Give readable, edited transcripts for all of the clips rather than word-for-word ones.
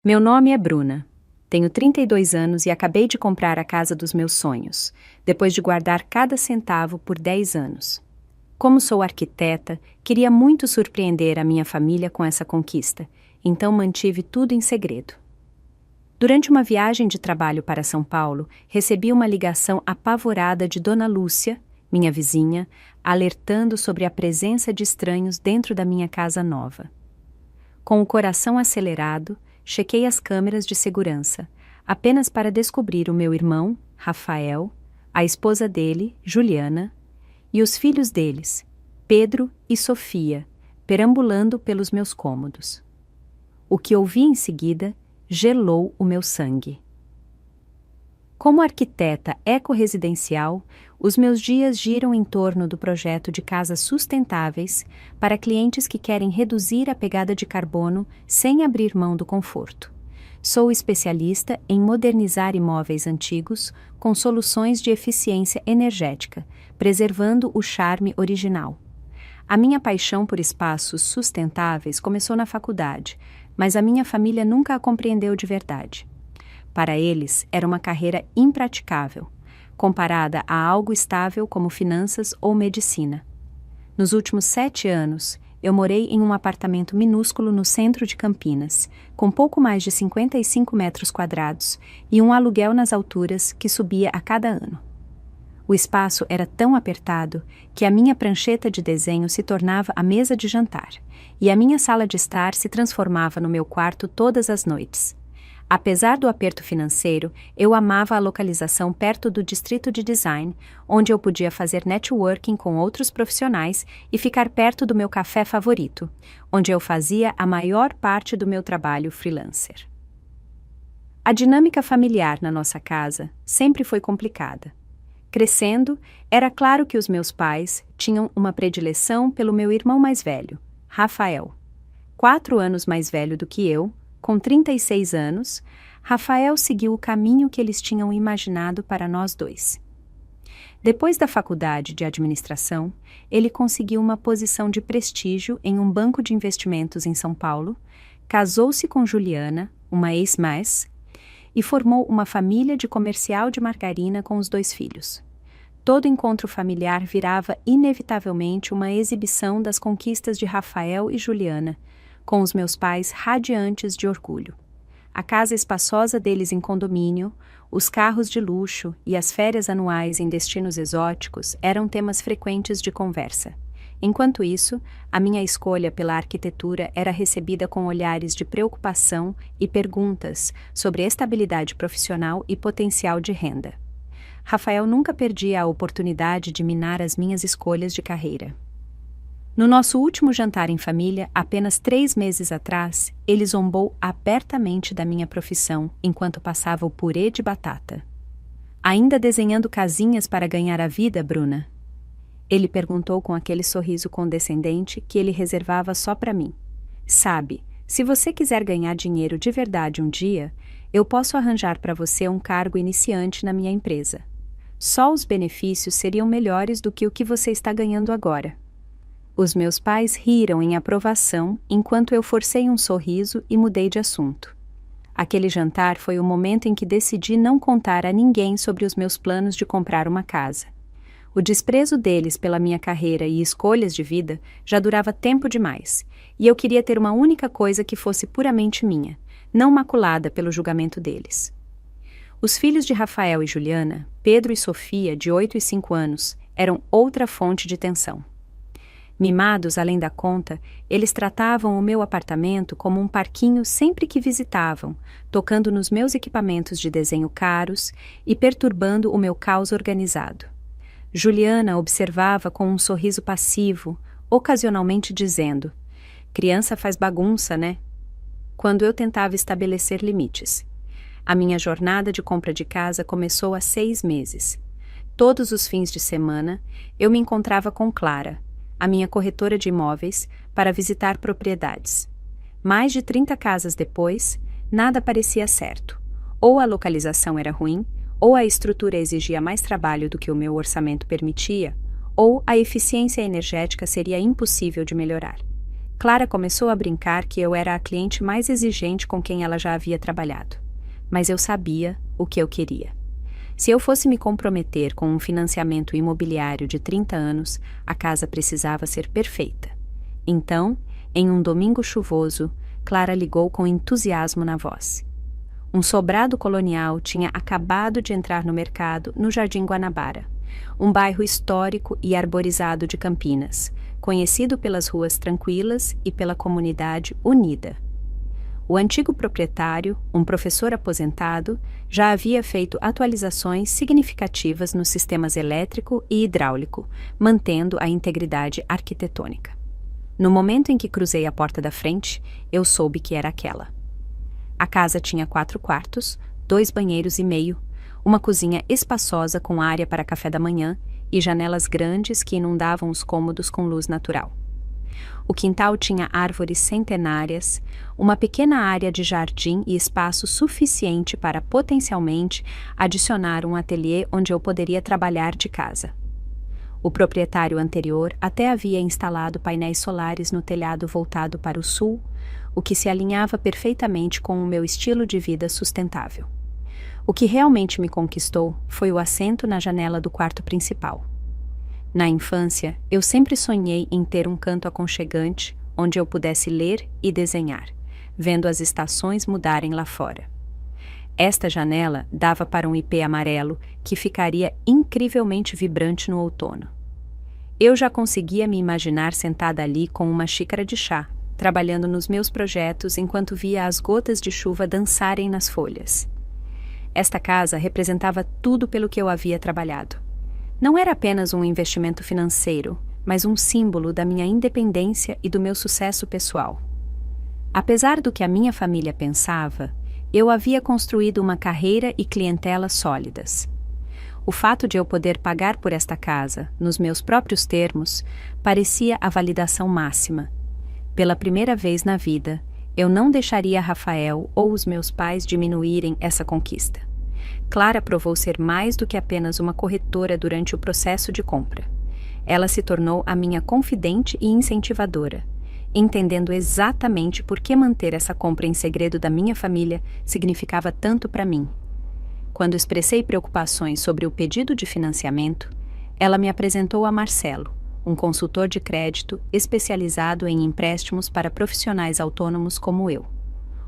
Meu nome é Bruna. Tenho 32 anos e acabei de comprar a casa dos meus sonhos, depois de guardar cada centavo por 10 anos. Como sou arquiteta, queria muito surpreender a minha família com essa conquista, então mantive tudo em segredo. Durante uma viagem de trabalho para São Paulo, recebi uma ligação apavorada de Dona Lúcia, minha vizinha, alertando sobre a presença de estranhos dentro da minha casa nova. Com o coração acelerado, chequei as câmeras de segurança, apenas para descobrir o meu irmão, Rafael, a esposa dele, Juliana, e os filhos deles, Pedro e Sofia, perambulando pelos meus cômodos. O que ouvi em seguida gelou o meu sangue. Como arquiteta ecorresidencial, os meus dias giram em torno do projeto de casas sustentáveis para clientes que querem reduzir a pegada de carbono sem abrir mão do conforto. Sou especialista em modernizar imóveis antigos com soluções de eficiência energética, preservando o charme original. A minha paixão por espaços sustentáveis começou na faculdade, mas a minha família nunca a compreendeu de verdade. Para eles, era uma carreira impraticável, comparada a algo estável como finanças ou medicina. Nos últimos 7 anos, eu morei em um apartamento minúsculo no centro de Campinas, com pouco mais de 55 metros quadrados e um aluguel nas alturas que subia a cada ano. O espaço era tão apertado que a minha prancheta de desenho se tornava a mesa de jantar, e a minha sala de estar se transformava no meu quarto todas as noites. Apesar do aperto financeiro, eu amava a localização perto do distrito de design, onde eu podia fazer networking com outros profissionais e ficar perto do meu café favorito, onde eu fazia a maior parte do meu trabalho freelancer. A dinâmica familiar na nossa casa sempre foi complicada. Crescendo, era claro que os meus pais tinham uma predileção pelo meu irmão mais velho, Rafael. 4 anos mais velho do que eu, com 36 anos, Rafael seguiu o caminho que eles tinham imaginado para nós dois. Depois da faculdade de administração, ele conseguiu uma posição de prestígio em um banco de investimentos em São Paulo, casou-se com Juliana, uma ex-mais, e formou uma família de comercial de margarina com os 2 filhos. Todo encontro familiar virava inevitavelmente uma exibição das conquistas de Rafael e Juliana, com os meus pais radiantes de orgulho. A casa espaçosa deles em condomínio, os carros de luxo e as férias anuais em destinos exóticos eram temas frequentes de conversa. Enquanto isso, a minha escolha pela arquitetura era recebida com olhares de preocupação e perguntas sobre estabilidade profissional e potencial de renda. Rafael nunca perdia a oportunidade de minar as minhas escolhas de carreira. No nosso último jantar em família, apenas 3 meses atrás, ele zombou abertamente da minha profissão enquanto passava o purê de batata. Ainda desenhando casinhas para ganhar a vida, Bruna? Ele perguntou com aquele sorriso condescendente que ele reservava só para mim. Sabe, se você quiser ganhar dinheiro de verdade um dia, eu posso arranjar para você um cargo iniciante na minha empresa. Só os benefícios seriam melhores do que o que você está ganhando agora. Os meus pais riram em aprovação enquanto eu forcei um sorriso e mudei de assunto. Aquele jantar foi o momento em que decidi não contar a ninguém sobre os meus planos de comprar uma casa. O desprezo deles pela minha carreira e escolhas de vida já durava tempo demais, e eu queria ter uma única coisa que fosse puramente minha, não maculada pelo julgamento deles. Os filhos de Rafael e Juliana, Pedro e Sofia, de 8 e 5 anos, eram outra fonte de tensão. Mimados além da conta, eles tratavam o meu apartamento como um parquinho sempre que visitavam, tocando nos meus equipamentos de desenho caros e perturbando o meu caos organizado. Juliana observava com um sorriso passivo, ocasionalmente dizendo: "Criança faz bagunça, né?", quando eu tentava estabelecer limites. A minha jornada de compra de casa começou há 6 meses. Todos os fins de semana, eu me encontrava com Clara, a minha corretora de imóveis, para visitar propriedades. Mais de 30 casas depois, nada parecia certo. Ou a localização era ruim, ou a estrutura exigia mais trabalho do que o meu orçamento permitia, ou a eficiência energética seria impossível de melhorar. Clara começou a brincar que eu era a cliente mais exigente com quem ela já havia trabalhado. Mas eu sabia o que eu queria. Se eu fosse me comprometer com um financiamento imobiliário de 30 anos, a casa precisava ser perfeita. Então, em um domingo chuvoso, Clara ligou com entusiasmo na voz. Um sobrado colonial tinha acabado de entrar no mercado no Jardim Guanabara, um bairro histórico e arborizado de Campinas, conhecido pelas ruas tranquilas e pela comunidade unida. O antigo proprietário, um professor aposentado, já havia feito atualizações significativas nos sistemas elétrico e hidráulico, mantendo a integridade arquitetônica. No momento em que cruzei a porta da frente, eu soube que era aquela. A casa tinha 4 quartos, 2 banheiros e meio, uma cozinha espaçosa com área para café da manhã e janelas grandes que inundavam os cômodos com luz natural. O quintal tinha árvores centenárias, uma pequena área de jardim e espaço suficiente para potencialmente adicionar um ateliê onde eu poderia trabalhar de casa. O proprietário anterior até havia instalado painéis solares no telhado voltado para o sul, o que se alinhava perfeitamente com o meu estilo de vida sustentável. O que realmente me conquistou foi o assento na janela do quarto principal. Na infância, eu sempre sonhei em ter um canto aconchegante onde eu pudesse ler e desenhar, vendo as estações mudarem lá fora. Esta janela dava para um ipê amarelo que ficaria incrivelmente vibrante no outono. Eu já conseguia me imaginar sentada ali com uma xícara de chá, trabalhando nos meus projetos enquanto via as gotas de chuva dançarem nas folhas. Esta casa representava tudo pelo que eu havia trabalhado. Não era apenas um investimento financeiro, mas um símbolo da minha independência e do meu sucesso pessoal. Apesar do que a minha família pensava, eu havia construído uma carreira e clientela sólidas. O fato de eu poder pagar por esta casa, nos meus próprios termos, parecia a validação máxima. Pela primeira vez na vida, eu não deixaria Rafael ou os meus pais diminuírem essa conquista. Clara provou ser mais do que apenas uma corretora durante o processo de compra. Ela se tornou a minha confidente e incentivadora, entendendo exatamente por que manter essa compra em segredo da minha família significava tanto para mim. Quando expressei preocupações sobre o pedido de financiamento, ela me apresentou a Marcelo, um consultor de crédito especializado em empréstimos para profissionais autônomos como eu.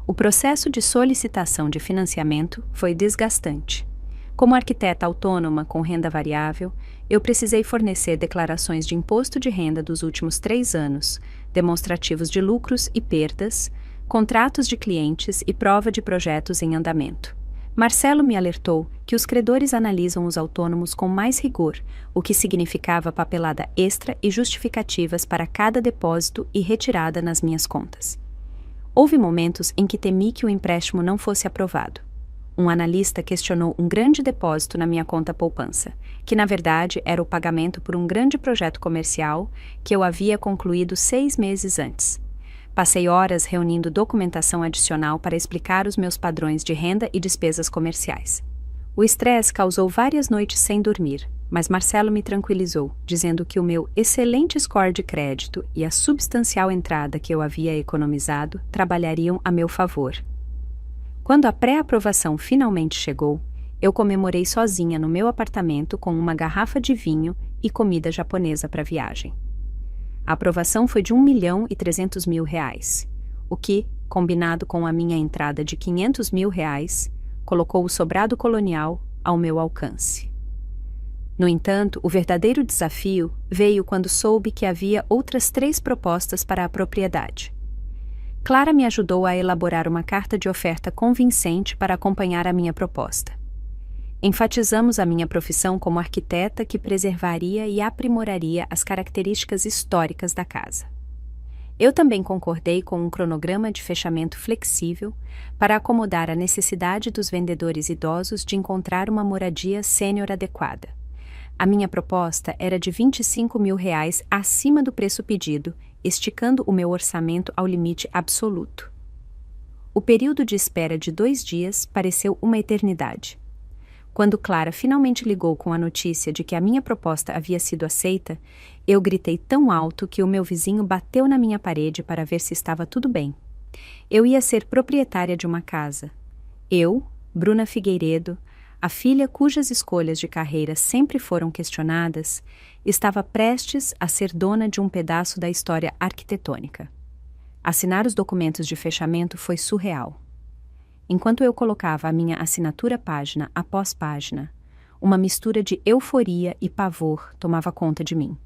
O processo de solicitação de financiamento foi desgastante. Como arquiteta autônoma com renda variável, eu precisei fornecer declarações de imposto de renda dos últimos 3 anos, demonstrativos de lucros e perdas, contratos de clientes e prova de projetos em andamento. Marcelo me alertou que os credores analisam os autônomos com mais rigor, o que significava papelada extra e justificativas para cada depósito e retirada nas minhas contas. Houve momentos em que temi que o empréstimo não fosse aprovado. Um analista questionou um grande depósito na minha conta poupança, que na verdade era o pagamento por um grande projeto comercial que eu havia concluído 6 meses antes. Passei horas reunindo documentação adicional para explicar os meus padrões de renda e despesas comerciais. O estresse causou várias noites sem dormir, mas Marcelo me tranquilizou, dizendo que o meu excelente score de crédito e a substancial entrada que eu havia economizado trabalhariam a meu favor. Quando a pré-aprovação finalmente chegou, eu comemorei sozinha no meu apartamento com uma garrafa de vinho e comida japonesa para a viagem. A aprovação foi de R$1.300.000, o que, combinado com a minha entrada de R$500.000, colocou o sobrado colonial ao meu alcance. No entanto, o verdadeiro desafio veio quando soube que havia outras 3 propostas para a propriedade. Clara me ajudou a elaborar uma carta de oferta convincente para acompanhar a minha proposta. Enfatizamos a minha profissão como arquiteta que preservaria e aprimoraria as características históricas da casa. Eu também concordei com um cronograma de fechamento flexível para acomodar a necessidade dos vendedores idosos de encontrar uma moradia sênior adequada. A minha proposta era de R$25.000 acima do preço pedido, esticando o meu orçamento ao limite absoluto. O período de espera de 2 dias pareceu uma eternidade. Quando Clara finalmente ligou com a notícia de que a minha proposta havia sido aceita, eu gritei tão alto que o meu vizinho bateu na minha parede para ver se estava tudo bem. Eu ia ser proprietária de uma casa. Eu, Bruna Figueiredo, a filha cujas escolhas de carreira sempre foram questionadas, estava prestes a ser dona de um pedaço da história arquitetônica. Assinar os documentos de fechamento foi surreal. Enquanto eu colocava a minha assinatura página após página, uma mistura de euforia e pavor tomava conta de mim.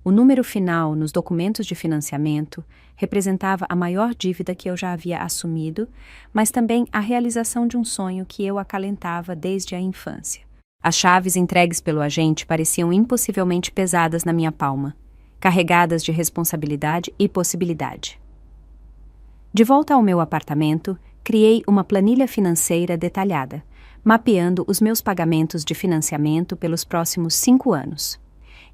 O número final nos documentos de financiamento representava a maior dívida que eu já havia assumido, mas também a realização de um sonho que eu acalentava desde a infância. As chaves entregues pelo agente pareciam impossivelmente pesadas na minha palma, carregadas de responsabilidade e possibilidade. De volta ao meu apartamento, criei uma planilha financeira detalhada, mapeando os meus pagamentos de financiamento pelos próximos 5 anos.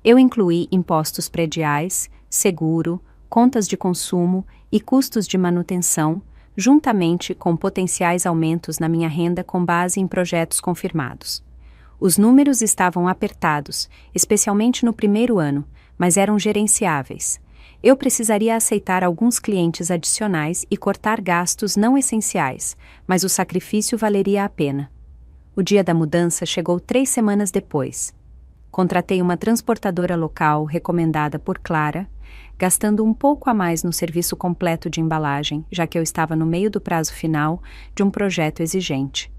Eu incluí impostos prediais, seguro, contas de consumo e custos de manutenção, juntamente com potenciais aumentos na minha renda com base em projetos confirmados. Os números estavam apertados, especialmente no primeiro ano, mas eram gerenciáveis. Eu precisaria aceitar alguns clientes adicionais e cortar gastos não essenciais, mas o sacrifício valeria a pena. O dia da mudança chegou 3 semanas depois. Contratei uma transportadora local recomendada por Clara, gastando um pouco a mais no serviço completo de embalagem, já que eu estava no meio do prazo final de um projeto exigente.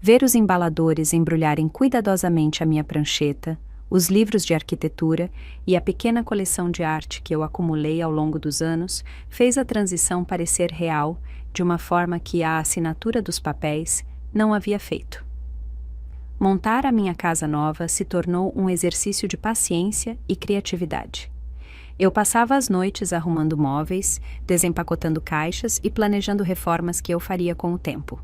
Ver os embaladores embrulharem cuidadosamente a minha prancheta, os livros de arquitetura e a pequena coleção de arte que eu acumulei ao longo dos anos fez a transição parecer real de uma forma que a assinatura dos papéis não havia feito. Montar a minha casa nova se tornou um exercício de paciência e criatividade. Eu passava as noites arrumando móveis, desempacotando caixas e planejando reformas que eu faria com o tempo.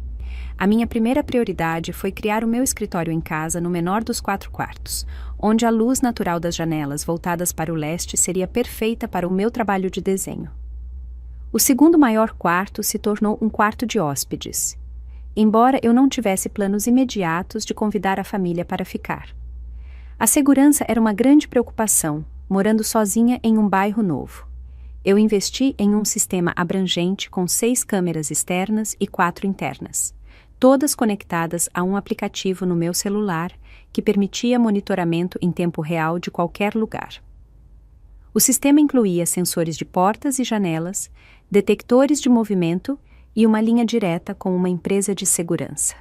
A minha primeira prioridade foi criar o meu escritório em casa no menor dos 4 quartos, onde a luz natural das janelas voltadas para o leste seria perfeita para o meu trabalho de desenho. O segundo maior quarto se tornou um quarto de hóspedes, embora eu não tivesse planos imediatos de convidar a família para ficar. A segurança era uma grande preocupação, morando sozinha em um bairro novo. Eu investi em um sistema abrangente com 6 câmeras externas e 4 internas, todas conectadas a um aplicativo no meu celular que permitia monitoramento em tempo real de qualquer lugar. O sistema incluía sensores de portas e janelas, detectores de movimento e uma linha direta com uma empresa de segurança.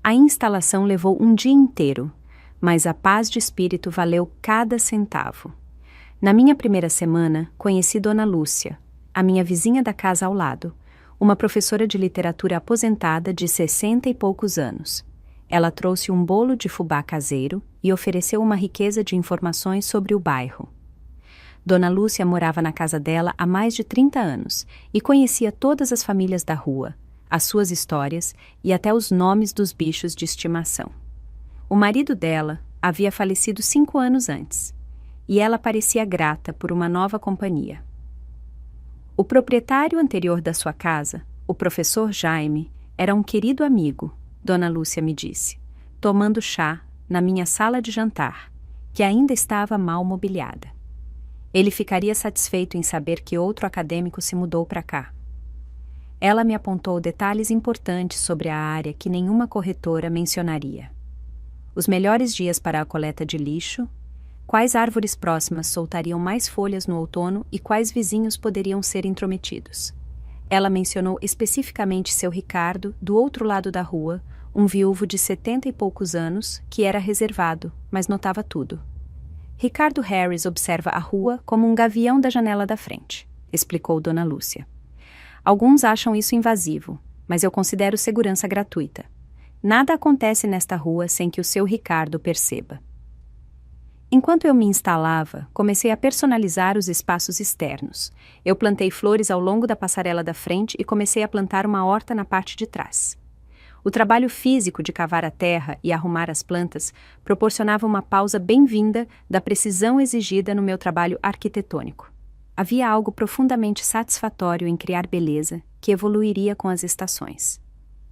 A instalação levou um dia inteiro, mas a paz de espírito valeu cada centavo. Na minha primeira semana, conheci Dona Lúcia, a minha vizinha da casa ao lado, uma professora de literatura aposentada de 60 e poucos anos. Ela trouxe um bolo de fubá caseiro e ofereceu uma riqueza de informações sobre o bairro. Dona Lúcia morava na casa dela há mais de 30 anos e conhecia todas as famílias da rua, as suas histórias e até os nomes dos bichos de estimação. O marido dela havia falecido 5 anos antes, e ela parecia grata por uma nova companhia. O proprietário anterior da sua casa, o professor Jaime, era um querido amigo, Dona Lúcia me disse, tomando chá na minha sala de jantar, que ainda estava mal mobiliada. Ele ficaria satisfeito em saber que outro acadêmico se mudou para cá. Ela me apontou detalhes importantes sobre a área que nenhuma corretora mencionaria. Os melhores dias para a coleta de lixo, quais árvores próximas soltariam mais folhas no outono e quais vizinhos poderiam ser intrometidos. Ela mencionou especificamente seu Ricardo, do outro lado da rua, um viúvo de 70 e poucos anos, que era reservado, mas notava tudo. Ricardo Harris observa a rua como um gavião da janela da frente, explicou Dona Lúcia. Alguns acham isso invasivo, mas eu considero segurança gratuita. Nada acontece nesta rua sem que o seu Ricardo perceba. Enquanto eu me instalava, comecei a personalizar os espaços externos. Eu plantei flores ao longo da passarela da frente e comecei a plantar uma horta na parte de trás. O trabalho físico de cavar a terra e arrumar as plantas proporcionava uma pausa bem-vinda da precisão exigida no meu trabalho arquitetônico. Havia algo profundamente satisfatório em criar beleza que evoluiria com as estações.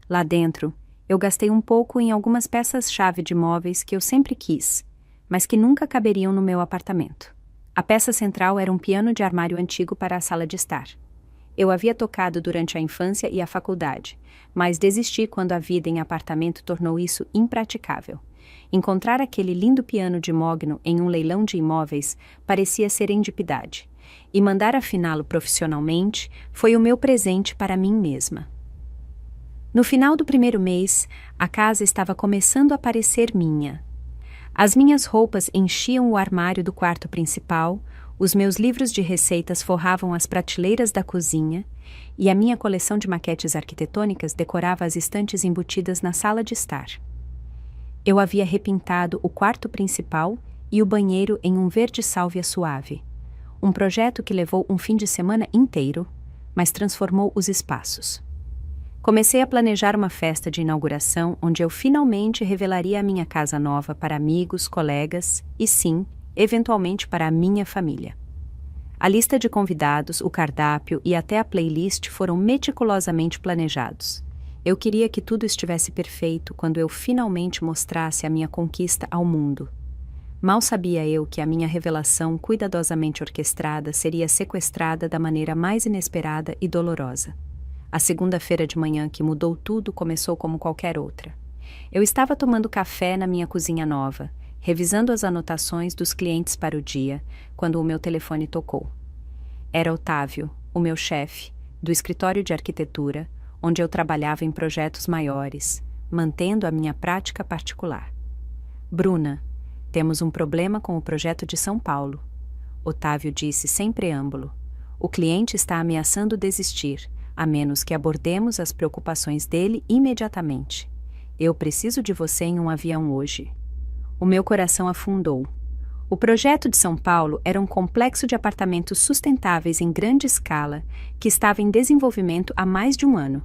Lá dentro, Eu gastei um pouco em algumas peças-chave de móveis que eu sempre quis, mas que nunca caberiam no meu apartamento. A peça central era um piano de armário antigo para a sala de estar. Eu havia tocado durante a infância e a faculdade, mas desisti quando a vida em apartamento tornou isso impraticável. Encontrar aquele lindo piano de mogno em um leilão de imóveis parecia serendipidade, e mandar afiná-lo profissionalmente foi o meu presente para mim mesma. No final do primeiro mês, a casa estava começando a parecer minha. As minhas roupas enchiam o armário do quarto principal, os meus livros de receitas forravam as prateleiras da cozinha e a minha coleção de maquetes arquitetônicas decorava as estantes embutidas na sala de estar. Eu havia repintado o quarto principal e o banheiro em um verde sálvia suave. Um projeto que levou um fim de semana inteiro, mas transformou os espaços. Comecei a planejar uma festa de inauguração onde eu finalmente revelaria a minha casa nova para amigos, colegas e, sim, eventualmente para a minha família. A lista de convidados, o cardápio e até a playlist foram meticulosamente planejados. Eu queria que tudo estivesse perfeito quando eu finalmente mostrasse a minha conquista ao mundo. Mal sabia eu que a minha revelação cuidadosamente orquestrada seria sequestrada da maneira mais inesperada e dolorosa. A segunda-feira de manhã que mudou tudo começou como qualquer outra. Eu estava tomando café na minha cozinha nova, revisando as anotações dos clientes para o dia, quando o meu telefone tocou. Era Otávio, o meu chefe, do escritório de arquitetura, onde eu trabalhava em projetos maiores, mantendo a minha prática particular. Bruna, temos um problema com o projeto de São Paulo. Otávio disse sem preâmbulo. O cliente está ameaçando desistir, a menos que abordemos as preocupações dele imediatamente. Eu preciso de você em um avião hoje. O meu coração afundou. O projeto de São Paulo era um complexo de apartamentos sustentáveis em grande escala que estava em desenvolvimento há mais de um ano.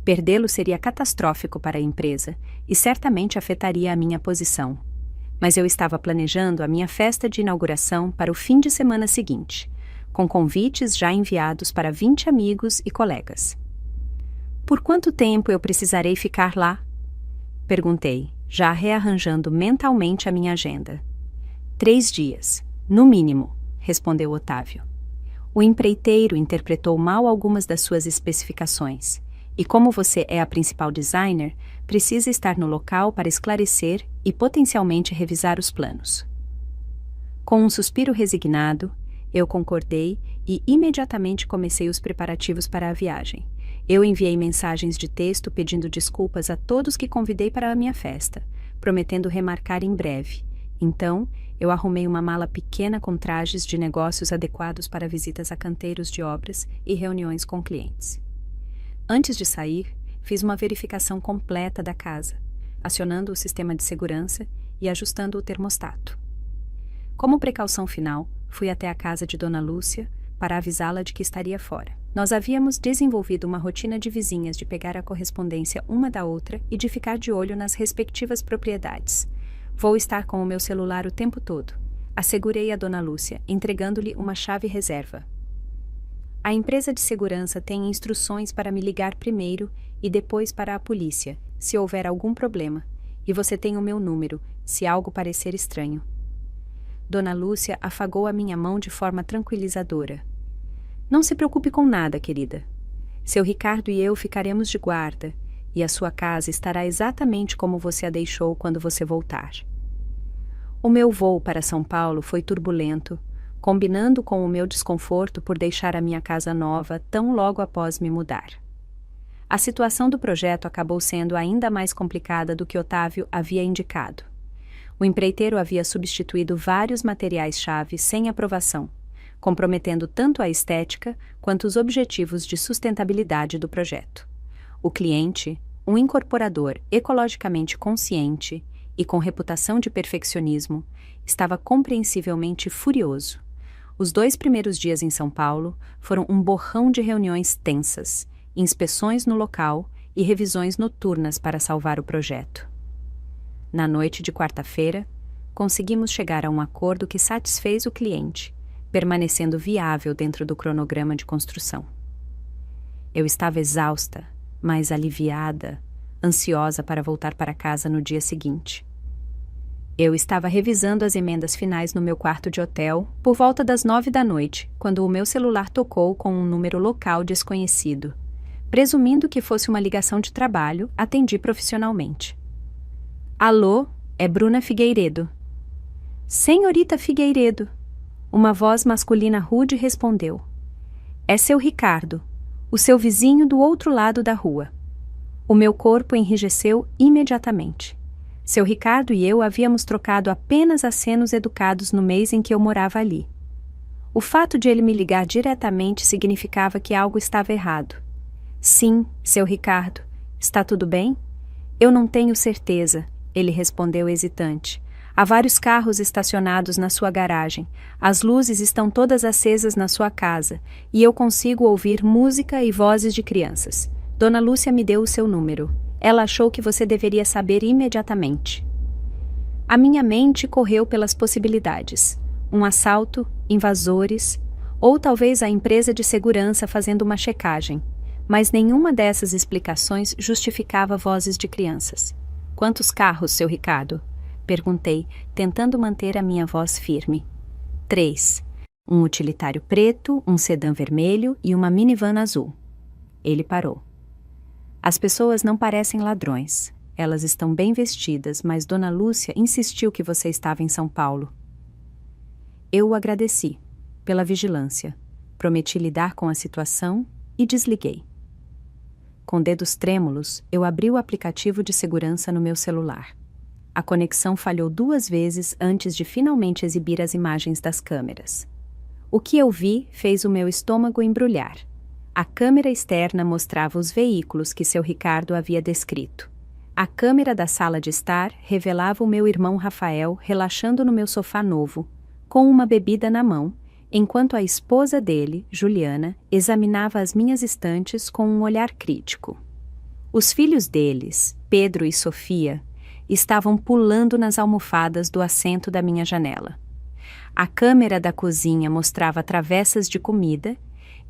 Perdê-lo seria catastrófico para a empresa e certamente afetaria a minha posição. Mas eu estava planejando a minha festa de inauguração para o fim de semana seguinte, com convites já enviados para 20 amigos e colegas. Por quanto tempo eu precisarei ficar lá? Perguntei, já rearranjando mentalmente a minha agenda. 3 dias, no mínimo, respondeu Otávio. O empreiteiro interpretou mal algumas das suas especificações, e como você é a principal designer, precisa estar no local para esclarecer e potencialmente revisar os planos. Com um suspiro resignado, eu concordei e imediatamente comecei os preparativos para a viagem. Eu enviei mensagens de texto pedindo desculpas a todos que convidei para a minha festa, prometendo remarcar em breve. Então, eu arrumei uma mala pequena com trajes de negócios adequados para visitas a canteiros de obras e reuniões com clientes. Antes de sair, fiz uma verificação completa da casa, acionando o sistema de segurança e ajustando o termostato. Como precaução final, fui até a casa de Dona Lúcia para avisá-la de que estaria fora. Nós havíamos desenvolvido uma rotina de vizinhas de pegar a correspondência uma da outra e de ficar de olho nas respectivas propriedades. Vou estar com o meu celular o tempo todo, assegurei a Dona Lúcia, entregando-lhe uma chave reserva. A empresa de segurança tem instruções para me ligar primeiro e depois para a polícia, se houver algum problema, e você tem o meu número, se algo parecer estranho. Dona Lúcia afagou a minha mão de forma tranquilizadora. Não se preocupe com nada, querida. Seu Ricardo e eu ficaremos de guarda, e a sua casa estará exatamente como você a deixou quando você voltar. O meu voo para São Paulo foi turbulento, combinando com o meu desconforto por deixar a minha casa nova tão logo após me mudar. A situação do projeto acabou sendo ainda mais complicada do que Otávio havia indicado. O empreiteiro havia substituído vários materiais-chave sem aprovação, comprometendo tanto a estética quanto os objetivos de sustentabilidade do projeto. O cliente, um incorporador ecologicamente consciente e com reputação de perfeccionismo, estava compreensivelmente furioso. Os 2 primeiros dias em São Paulo foram um borrão de reuniões tensas, inspeções no local e revisões noturnas para salvar o projeto. Na noite de quarta-feira, conseguimos chegar a um acordo que satisfez o cliente, permanecendo viável dentro do cronograma de construção. Eu estava exausta, mas aliviada, ansiosa para voltar para casa no dia seguinte. Eu estava revisando as emendas finais no meu quarto de hotel por volta das 9 da noite, quando o meu celular tocou com um número local desconhecido. Presumindo que fosse uma ligação de trabalho, atendi profissionalmente. Alô, é Bruna Figueiredo. Senhorita Figueiredo. Uma voz masculina rude respondeu. É seu Ricardo, o seu vizinho do outro lado da rua. O meu corpo enrijeceu imediatamente. Seu Ricardo e eu havíamos trocado apenas acenos educados no mês em que eu morava ali. O fato de ele me ligar diretamente significava que algo estava errado. Sim, seu Ricardo, está tudo bem? Eu não tenho certeza, ele respondeu hesitante. Há vários carros estacionados na sua garagem, as luzes estão todas acesas na sua casa, e eu consigo ouvir música e vozes de crianças. Dona Lúcia me deu o seu número. Ela achou que você deveria saber imediatamente. A minha mente correu pelas possibilidades. Um assalto, invasores, ou talvez a empresa de segurança fazendo uma checagem. Mas nenhuma dessas explicações justificava vozes de crianças. Quantos carros, seu Ricardo? Perguntei, tentando manter a minha voz firme. 3. Um utilitário preto, um sedã vermelho e uma minivan azul. Ele parou. As pessoas não parecem ladrões. Elas estão bem vestidas, mas Dona Lúcia insistiu que você estava em São Paulo. Eu o agradeci pela vigilância. Prometi lidar com a situação e desliguei. Com dedos trêmulos, eu abri o aplicativo de segurança no meu celular. A conexão falhou 2 vezes antes de finalmente exibir as imagens das câmeras. O que eu vi fez o meu estômago embrulhar. A câmera externa mostrava os veículos que seu Ricardo havia descrito. A câmera da sala de estar revelava o meu irmão Rafael relaxando no meu sofá novo, com uma bebida na mão, enquanto a esposa dele, Juliana, examinava as minhas estantes com um olhar crítico. Os filhos deles, Pedro e Sofia, estavam pulando nas almofadas do assento da minha janela. A câmera da cozinha mostrava travessas de comida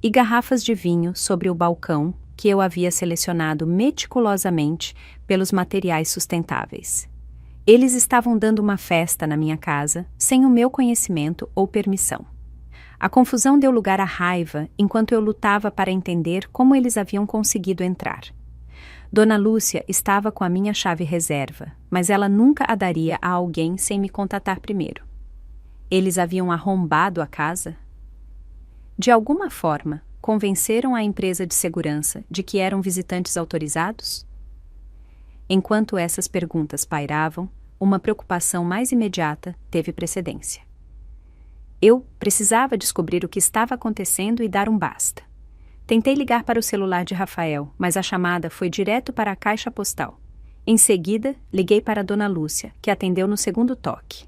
e garrafas de vinho sobre o balcão que eu havia selecionado meticulosamente pelos materiais sustentáveis. Eles estavam dando uma festa na minha casa sem o meu conhecimento ou permissão. A confusão deu lugar à raiva enquanto eu lutava para entender como eles haviam conseguido entrar. Dona Lúcia estava com a minha chave reserva, mas ela nunca a daria a alguém sem me contatar primeiro. Eles haviam arrombado a casa? De alguma forma, convenceram a empresa de segurança de que eram visitantes autorizados? Enquanto essas perguntas pairavam, uma preocupação mais imediata teve precedência. Eu precisava descobrir o que estava acontecendo e dar um basta. Tentei ligar para o celular de Rafael, mas a chamada foi direto para a caixa postal. Em seguida, liguei para Dona Lúcia, que atendeu no segundo toque.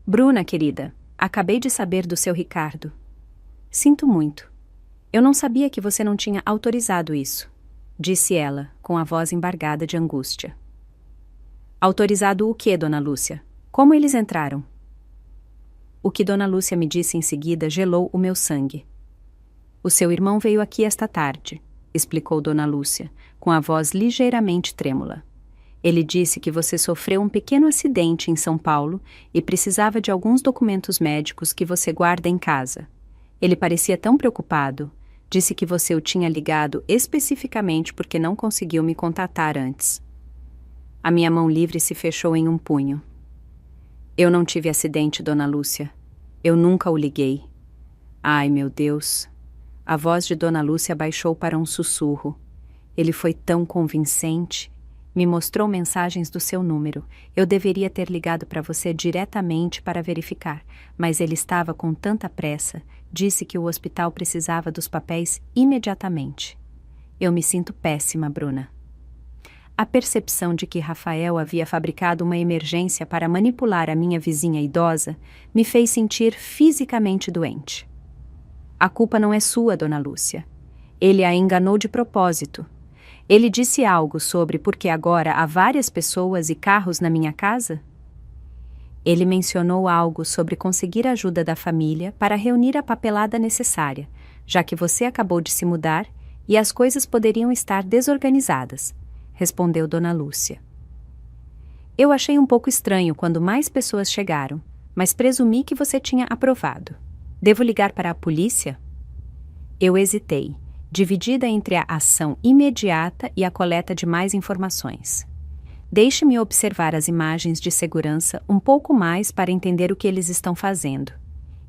Bruna, querida, acabei de saber do seu Ricardo. Sinto muito. Eu não sabia que você não tinha autorizado isso, disse ela, com a voz embargada de angústia. Autorizado o quê, Dona Lúcia? Como eles entraram? O que Dona Lúcia me disse em seguida gelou o meu sangue. O seu irmão veio aqui esta tarde, explicou Dona Lúcia, com a voz ligeiramente trêmula. Ele disse que você sofreu um pequeno acidente em São Paulo e precisava de alguns documentos médicos que você guarda em casa. Ele parecia tão preocupado. Disse que você o tinha ligado especificamente porque não conseguiu me contatar antes. A minha mão livre se fechou em um punho. Eu não tive acidente, Dona Lúcia. Eu nunca o liguei. Ai, meu Deus. A voz de Dona Lúcia baixou para um sussurro. Ele foi tão convincente. Me mostrou mensagens do seu número. Eu deveria ter ligado para você diretamente para verificar, mas ele estava com tanta pressa. Disse que o hospital precisava dos papéis imediatamente. Eu me sinto péssima, Bruna. A percepção de que Rafael havia fabricado uma emergência para manipular a minha vizinha idosa me fez sentir fisicamente doente. A culpa não é sua, Dona Lúcia. Ele a enganou de propósito. Ele disse algo sobre por que agora há várias pessoas e carros na minha casa? Ele mencionou algo sobre conseguir a ajuda da família para reunir a papelada necessária, já que você acabou de se mudar e as coisas poderiam estar desorganizadas. respondeu Dona Lúcia. Eu achei um pouco estranho quando mais pessoas chegaram, mas presumi que você tinha aprovado. Devo ligar para a polícia? Eu hesitei, dividida entre a ação imediata e a coleta de mais informações. Deixe-me observar as imagens de segurança um pouco mais para entender o que eles estão fazendo.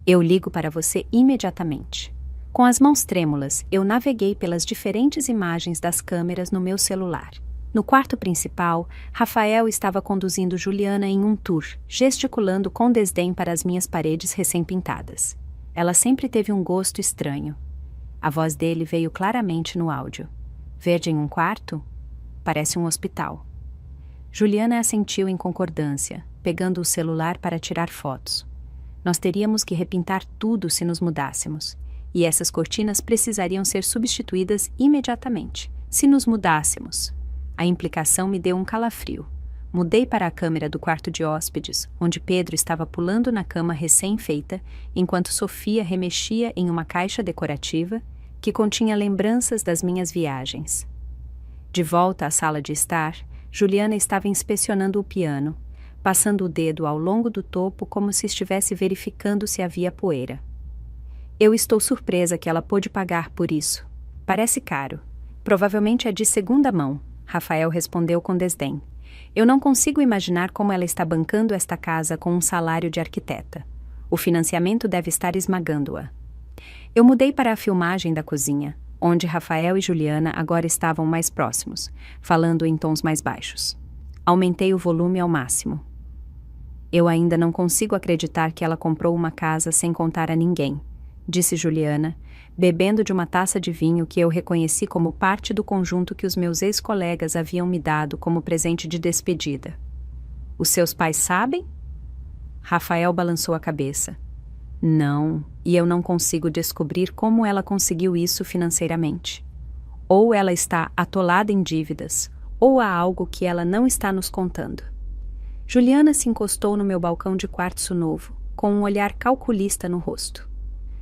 Eu ligo para você imediatamente. Com as mãos trêmulas, eu naveguei pelas diferentes imagens das câmeras no meu celular. No quarto principal, Rafael estava conduzindo Juliana em um tour, gesticulando com desdém para as minhas paredes recém-pintadas. Ela sempre teve um gosto estranho. A voz dele veio claramente no áudio. Verde em um quarto? Parece um hospital. Juliana assentiu em concordância, pegando o celular para tirar fotos. Nós teríamos que repintar tudo se nos mudássemos, e essas cortinas precisariam ser substituídas imediatamente, se nos mudássemos. A implicação me deu um calafrio. Mudei para a câmera do quarto de hóspedes, onde Pedro estava pulando na cama recém-feita, enquanto Sofia remexia em uma caixa decorativa que continha lembranças das minhas viagens. De volta à sala de estar, Juliana estava inspecionando o piano, passando o dedo ao longo do topo como se estivesse verificando se havia poeira. Eu estou surpresa que ela pôde pagar por isso. Parece caro. Provavelmente é de segunda mão, Rafael respondeu com desdém. Eu não consigo imaginar como ela está bancando esta casa com um salário de arquiteta. O financiamento deve estar esmagando-a. Eu mudei para a filmagem da cozinha, onde Rafael e Juliana agora estavam mais próximos, falando em tons mais baixos. Aumentei o volume ao máximo. Eu ainda não consigo acreditar que ela comprou uma casa sem contar a ninguém, disse Juliana, bebendo de uma taça de vinho que eu reconheci como parte do conjunto que os meus ex-colegas haviam me dado como presente de despedida. Os seus pais sabem? Rafael balançou a cabeça. Não, e eu não consigo descobrir como ela conseguiu isso financeiramente. Ou ela está atolada em dívidas, ou há algo que ela não está nos contando. Juliana se encostou no meu balcão de quartzo novo, com um olhar calculista no rosto.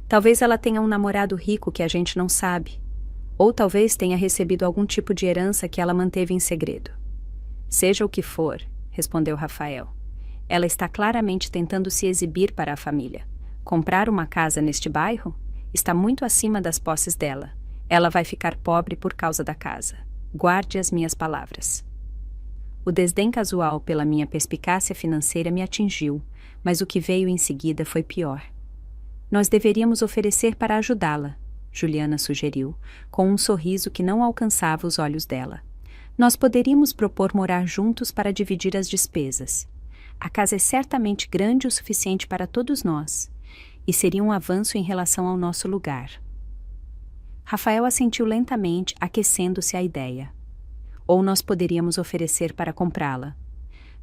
Talvez ela tenha um namorado rico que a gente não sabe. Ou talvez tenha recebido algum tipo de herança que ela manteve em segredo. Seja o que for, respondeu Rafael. Ela está claramente tentando se exibir para a família. Comprar uma casa neste bairro? Está muito acima das posses dela. Ela vai ficar pobre por causa da casa. Guarde as minhas palavras. O desdém casual pela minha perspicácia financeira me atingiu, mas o que veio em seguida foi pior. Nós deveríamos oferecer para ajudá-la, Juliana sugeriu, com um sorriso que não alcançava os olhos dela. Nós poderíamos propor morar juntos para dividir as despesas. A casa é certamente grande o suficiente para todos nós, e seria um avanço em relação ao nosso lugar. Rafael assentiu lentamente, aquecendo-se à ideia. Ou nós poderíamos oferecer para comprá-la.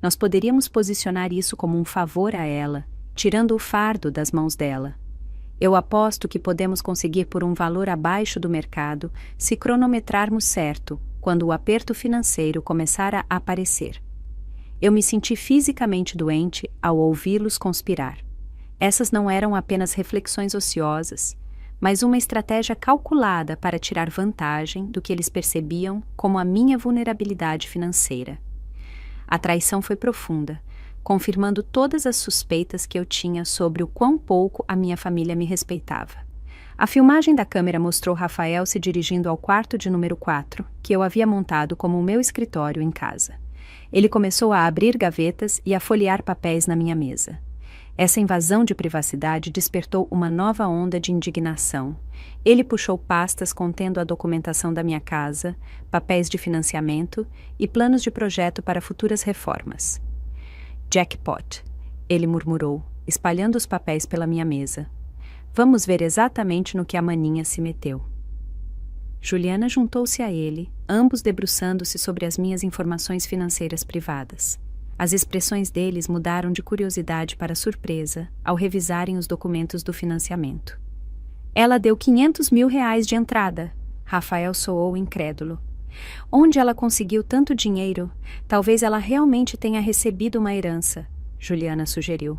Nós poderíamos posicionar isso como um favor a ela, tirando o fardo das mãos dela. Eu aposto que podemos conseguir por um valor abaixo do mercado se cronometrarmos certo, quando o aperto financeiro começar a aparecer. Eu me senti fisicamente doente ao ouvi-los conspirar. Essas não eram apenas reflexões ociosas, mas uma estratégia calculada para tirar vantagem do que eles percebiam como a minha vulnerabilidade financeira. A traição foi profunda, confirmando todas as suspeitas que eu tinha sobre o quão pouco a minha família me respeitava. A filmagem da câmera mostrou Rafael se dirigindo ao quarto de número 4, que eu havia montado como o meu escritório em casa. Ele começou a abrir gavetas e a folhear papéis na minha mesa. Essa invasão de privacidade despertou uma nova onda de indignação. Ele puxou pastas contendo a documentação da minha casa, papéis de financiamento e planos de projeto para futuras reformas. Jackpot, ele murmurou, espalhando os papéis pela minha mesa. Vamos ver exatamente no que a maninha se meteu. Juliana juntou-se a ele, ambos debruçando-se sobre as minhas informações financeiras privadas. As expressões deles mudaram de curiosidade para surpresa ao revisarem os documentos do financiamento. Ela deu R$500 mil de entrada. Rafael soou incrédulo. Onde ela conseguiu tanto dinheiro? Talvez ela realmente tenha recebido uma herança, Juliana sugeriu.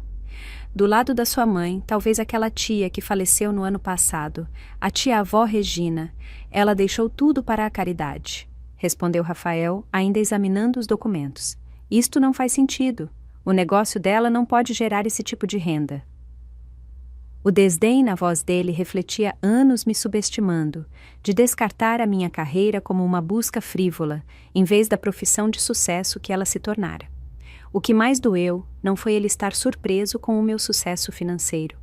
Do lado da sua mãe, talvez aquela tia que faleceu no ano passado, a tia-avó Regina. Ela deixou tudo para a caridade, respondeu Rafael, ainda examinando os documentos. Isto não faz sentido. O negócio dela não pode gerar esse tipo de renda. O desdém na voz dele refletia anos me subestimando, de descartar a minha carreira como uma busca frívola, em vez da profissão de sucesso que ela se tornara. O que mais doeu não foi ele estar surpreso com o meu sucesso financeiro,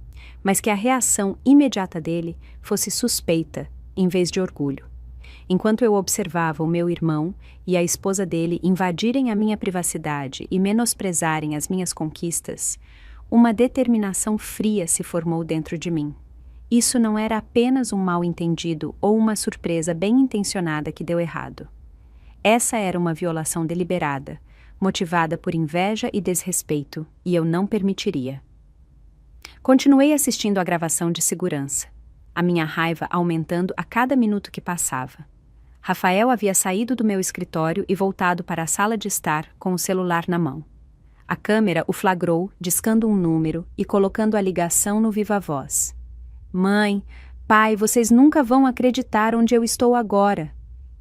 mas que a reação imediata dele fosse suspeita, em vez de orgulho. Enquanto eu observava o meu irmão e a esposa dele invadirem a minha privacidade e menosprezarem as minhas conquistas, uma determinação fria se formou dentro de mim. Isso não era apenas um mal-entendido ou uma surpresa bem-intencionada que deu errado. Essa era uma violação deliberada, motivada por inveja e desrespeito, e eu não permitiria. Continuei assistindo à gravação de segurança, a minha raiva aumentando a cada minuto que passava. Rafael havia saído do meu escritório e voltado para a sala de estar com o celular na mão. A câmera o flagrou, discando um número e colocando a ligação no viva-voz. Mãe, pai, vocês nunca vão acreditar onde eu estou agora,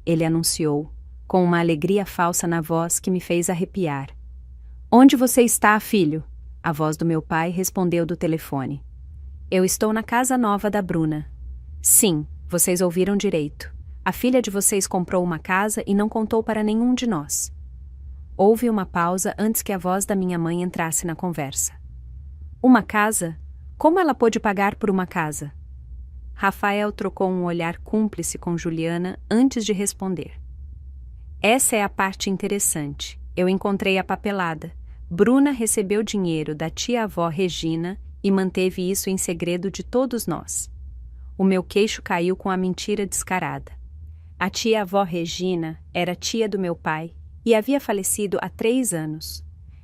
ele anunciou, com uma alegria falsa na voz que me fez arrepiar. Onde você está, filho? A voz do meu pai respondeu do telefone. Eu estou na casa nova da Bruna. Sim, vocês ouviram direito. A filha de vocês comprou uma casa e não contou para nenhum de nós. Houve uma pausa antes que a voz da minha mãe entrasse na conversa. Uma casa? Como ela pôde pagar por uma casa? Rafael trocou um olhar cúmplice com Juliana antes de responder. Essa é a parte interessante. Eu encontrei a papelada. Bruna recebeu dinheiro da tia-avó Regina e manteve isso em segredo de todos nós. O meu queixo caiu com a mentira descarada. A tia-avó Regina era tia do meu pai e havia falecido há 3 anos.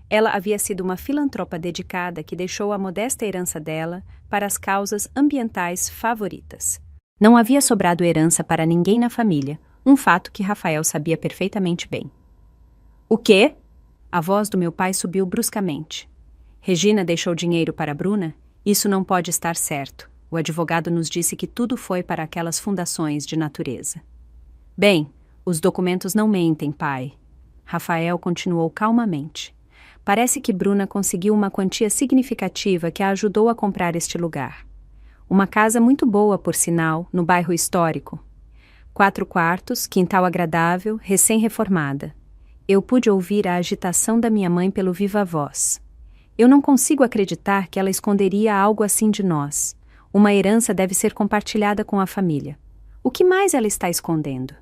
Ela havia sido uma filantropa dedicada que deixou a modesta herança dela para as causas ambientais favoritas. Não havia sobrado herança para ninguém na família, um fato que Rafael sabia perfeitamente bem. O quê? A voz do meu pai subiu bruscamente. Regina deixou dinheiro para Bruna? Isso não pode estar certo. O advogado nos disse que tudo foi para aquelas fundações de natureza. Bem, os documentos não mentem, pai. Rafael continuou calmamente. Parece que Bruna conseguiu uma quantia significativa que a ajudou a comprar este lugar. Uma casa muito boa, por sinal, no bairro histórico. 4 quartos, quintal agradável, recém-reformada. Eu pude ouvir a agitação da minha mãe pelo viva-voz. Eu não consigo acreditar que ela esconderia algo assim de nós. Uma herança deve ser compartilhada com a família. O que mais ela está escondendo?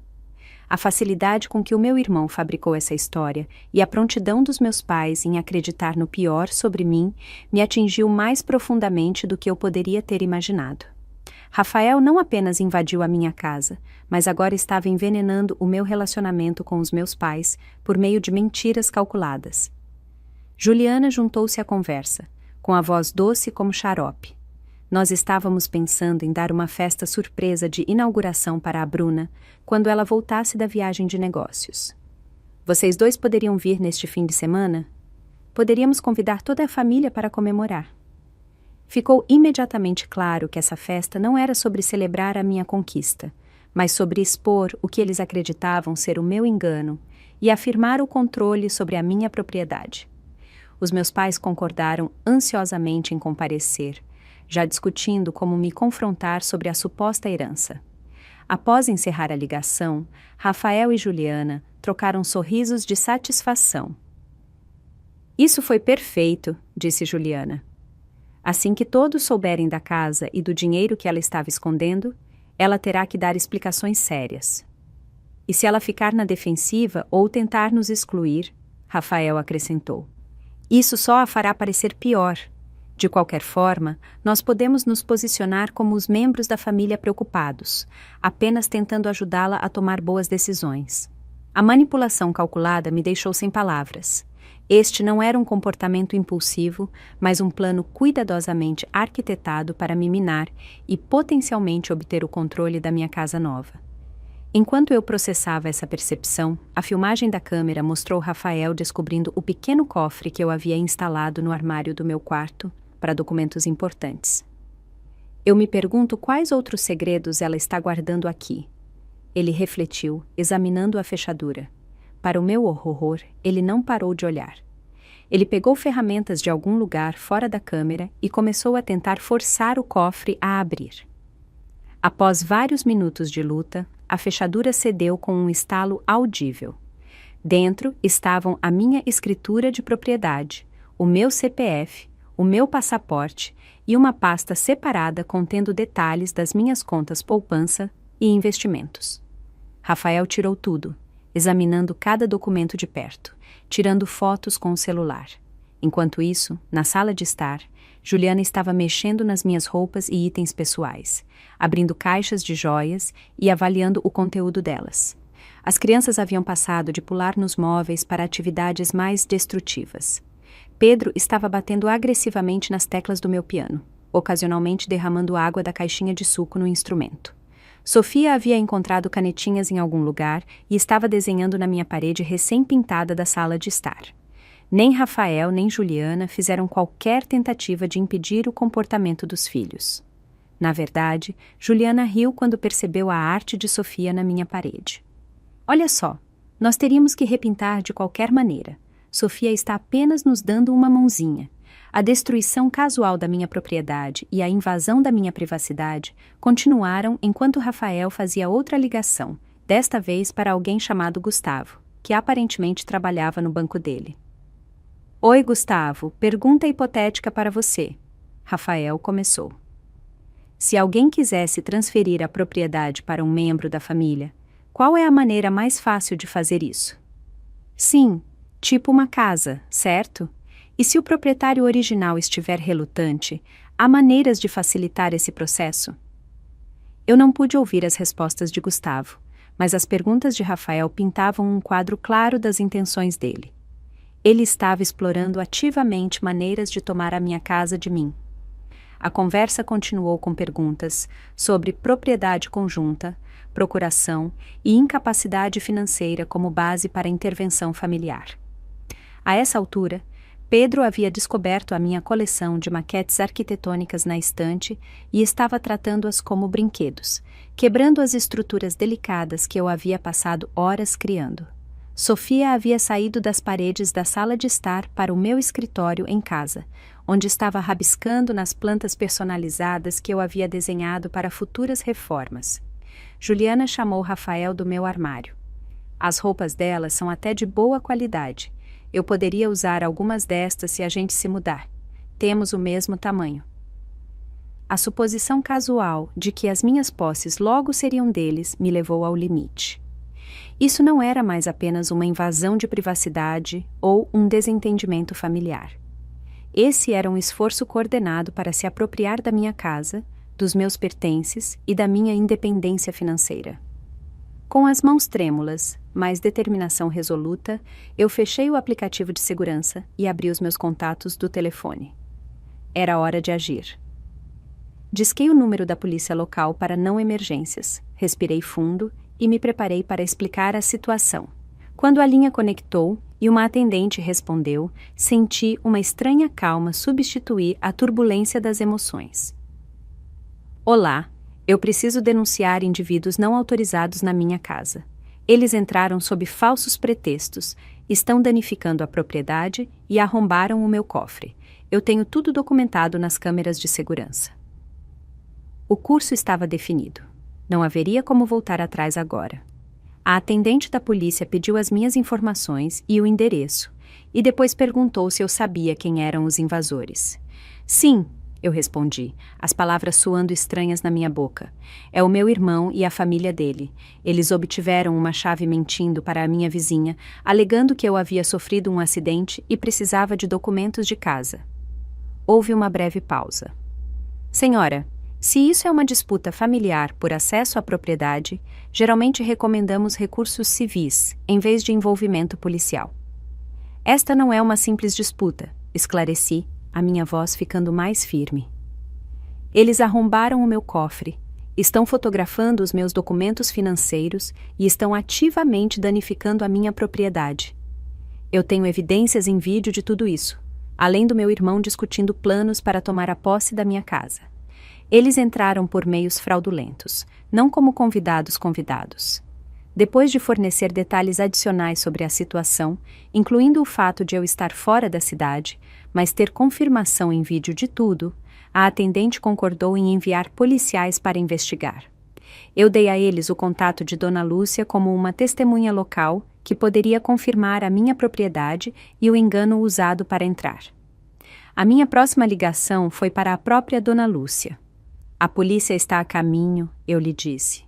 A facilidade com que o meu irmão fabricou essa história e a prontidão dos meus pais em acreditar no pior sobre mim me atingiu mais profundamente do que eu poderia ter imaginado. Rafael não apenas invadiu a minha casa, mas agora estava envenenando o meu relacionamento com os meus pais por meio de mentiras calculadas. Juliana juntou-se à conversa, com a voz doce como xarope. Nós estávamos pensando em dar uma festa surpresa de inauguração para a Bruna quando ela voltasse da viagem de negócios. Vocês 2 poderiam vir neste fim de semana? Poderíamos convidar toda a família para comemorar. Ficou imediatamente claro que essa festa não era sobre celebrar a minha conquista, mas sobre expor o que eles acreditavam ser o meu engano e afirmar o controle sobre a minha propriedade. Os meus pais concordaram ansiosamente em comparecer, já discutindo como me confrontar sobre a suposta herança. Após encerrar a ligação, Rafael e Juliana trocaram sorrisos de satisfação. Isso foi perfeito, disse Juliana. Assim que todos souberem da casa e do dinheiro que ela estava escondendo, ela terá que dar explicações sérias. E se ela ficar na defensiva ou tentar nos excluir, Rafael acrescentou, isso só a fará parecer pior. De qualquer forma, nós podemos nos posicionar como os membros da família preocupados, apenas tentando ajudá-la a tomar boas decisões. A manipulação calculada me deixou sem palavras. Este não era um comportamento impulsivo, mas um plano cuidadosamente arquitetado para me minar e potencialmente obter o controle da minha casa nova. Enquanto eu processava essa percepção, a filmagem da câmera mostrou Rafael descobrindo o pequeno cofre que eu havia instalado no armário do meu quarto para documentos importantes. Eu me pergunto quais outros segredos ela está guardando aqui. Ele refletiu, examinando a fechadura. Para o meu horror, ele não parou de olhar. Ele pegou ferramentas de algum lugar fora da câmera e começou a tentar forçar o cofre a abrir. Após vários minutos de luta, a fechadura cedeu com um estalo audível. Dentro estavam a minha escritura de propriedade, o meu CPF, o meu passaporte e uma pasta separada contendo detalhes das minhas contas poupança e investimentos. Rafael tirou tudo, examinando cada documento de perto, tirando fotos com o celular. Enquanto isso, na sala de estar, Juliana estava mexendo nas minhas roupas e itens pessoais, abrindo caixas de joias e avaliando o conteúdo delas. As crianças haviam passado de pular nos móveis para atividades mais destrutivas. Pedro estava batendo agressivamente nas teclas do meu piano, ocasionalmente derramando água da caixinha de suco no instrumento. Sofia havia encontrado canetinhas em algum lugar e estava desenhando na minha parede recém-pintada da sala de estar. Nem Rafael nem Juliana fizeram qualquer tentativa de impedir o comportamento dos filhos. Na verdade, Juliana riu quando percebeu a arte de Sofia na minha parede. Olha só, nós teríamos que repintar de qualquer maneira. Sofia está apenas nos dando uma mãozinha. A destruição casual da minha propriedade e a invasão da minha privacidade continuaram enquanto Rafael fazia outra ligação, desta vez para alguém chamado Gustavo, que aparentemente trabalhava no banco dele. Oi, Gustavo, pergunta hipotética para você. Rafael começou. Se alguém quisesse transferir a propriedade para um membro da família, qual é a maneira mais fácil de fazer isso? Sim, tipo uma casa, certo? E se o proprietário original estiver relutante, há maneiras de facilitar esse processo? Eu não pude ouvir as respostas de Gustavo, mas as perguntas de Rafael pintavam um quadro claro das intenções dele. Ele estava explorando ativamente maneiras de tomar a minha casa de mim. A conversa continuou com perguntas sobre propriedade conjunta, procuração e incapacidade financeira como base para a intervenção familiar. A essa altura, Pedro havia descoberto a minha coleção de maquetes arquitetônicas na estante e estava tratando-as como brinquedos, quebrando as estruturas delicadas que eu havia passado horas criando. Sofia havia saído das paredes da sala de estar para o meu escritório em casa, onde estava rabiscando nas plantas personalizadas que eu havia desenhado para futuras reformas. Juliana chamou Rafael do meu armário. As roupas dela são até de boa qualidade. Eu poderia usar algumas destas se a gente se mudar. Temos o mesmo tamanho. A suposição casual de que as minhas posses logo seriam deles me levou ao limite. Isso não era mais apenas uma invasão de privacidade ou um desentendimento familiar. Esse era um esforço coordenado para se apropriar da minha casa, dos meus pertences e da minha independência financeira. Com as mãos trêmulas, mas determinação resoluta, eu fechei o aplicativo de segurança e abri os meus contatos do telefone. Era hora de agir. Disquei o número da polícia local para não emergências, respirei fundo e me preparei para explicar a situação. Quando a linha conectou e uma atendente respondeu, senti uma estranha calma substituir a turbulência das emoções. Olá, eu preciso denunciar indivíduos não autorizados na minha casa. Eles entraram sob falsos pretextos, estão danificando a propriedade e arrombaram o meu cofre. Eu tenho tudo documentado nas câmeras de segurança. O curso estava definido. Não haveria como voltar atrás agora. A atendente da polícia pediu as minhas informações e o endereço, e depois perguntou se eu sabia quem eram os invasores. Sim, eu respondi, as palavras soando estranhas na minha boca. É o meu irmão e a família dele. Eles obtiveram uma chave mentindo para a minha vizinha, alegando que eu havia sofrido um acidente e precisava de documentos de casa. Houve uma breve pausa. Senhora, se isso é uma disputa familiar por acesso à propriedade, geralmente recomendamos recursos civis, em vez de envolvimento policial. Esta não é uma simples disputa, esclareci, a minha voz ficando mais firme. Eles arrombaram o meu cofre, estão fotografando os meus documentos financeiros e estão ativamente danificando a minha propriedade. Eu tenho evidências em vídeo de tudo isso, além do meu irmão discutindo planos para tomar a posse da minha casa. Eles entraram por meios fraudulentos, não como convidados. Depois de fornecer detalhes adicionais sobre a situação, incluindo o fato de eu estar fora da cidade, mas ter confirmação em vídeo de tudo, a atendente concordou em enviar policiais para investigar. Eu dei a eles o contato de Dona Lúcia como uma testemunha local que poderia confirmar a minha propriedade e o engano usado para entrar. A minha próxima ligação foi para a própria Dona Lúcia. A polícia está a caminho, eu lhe disse.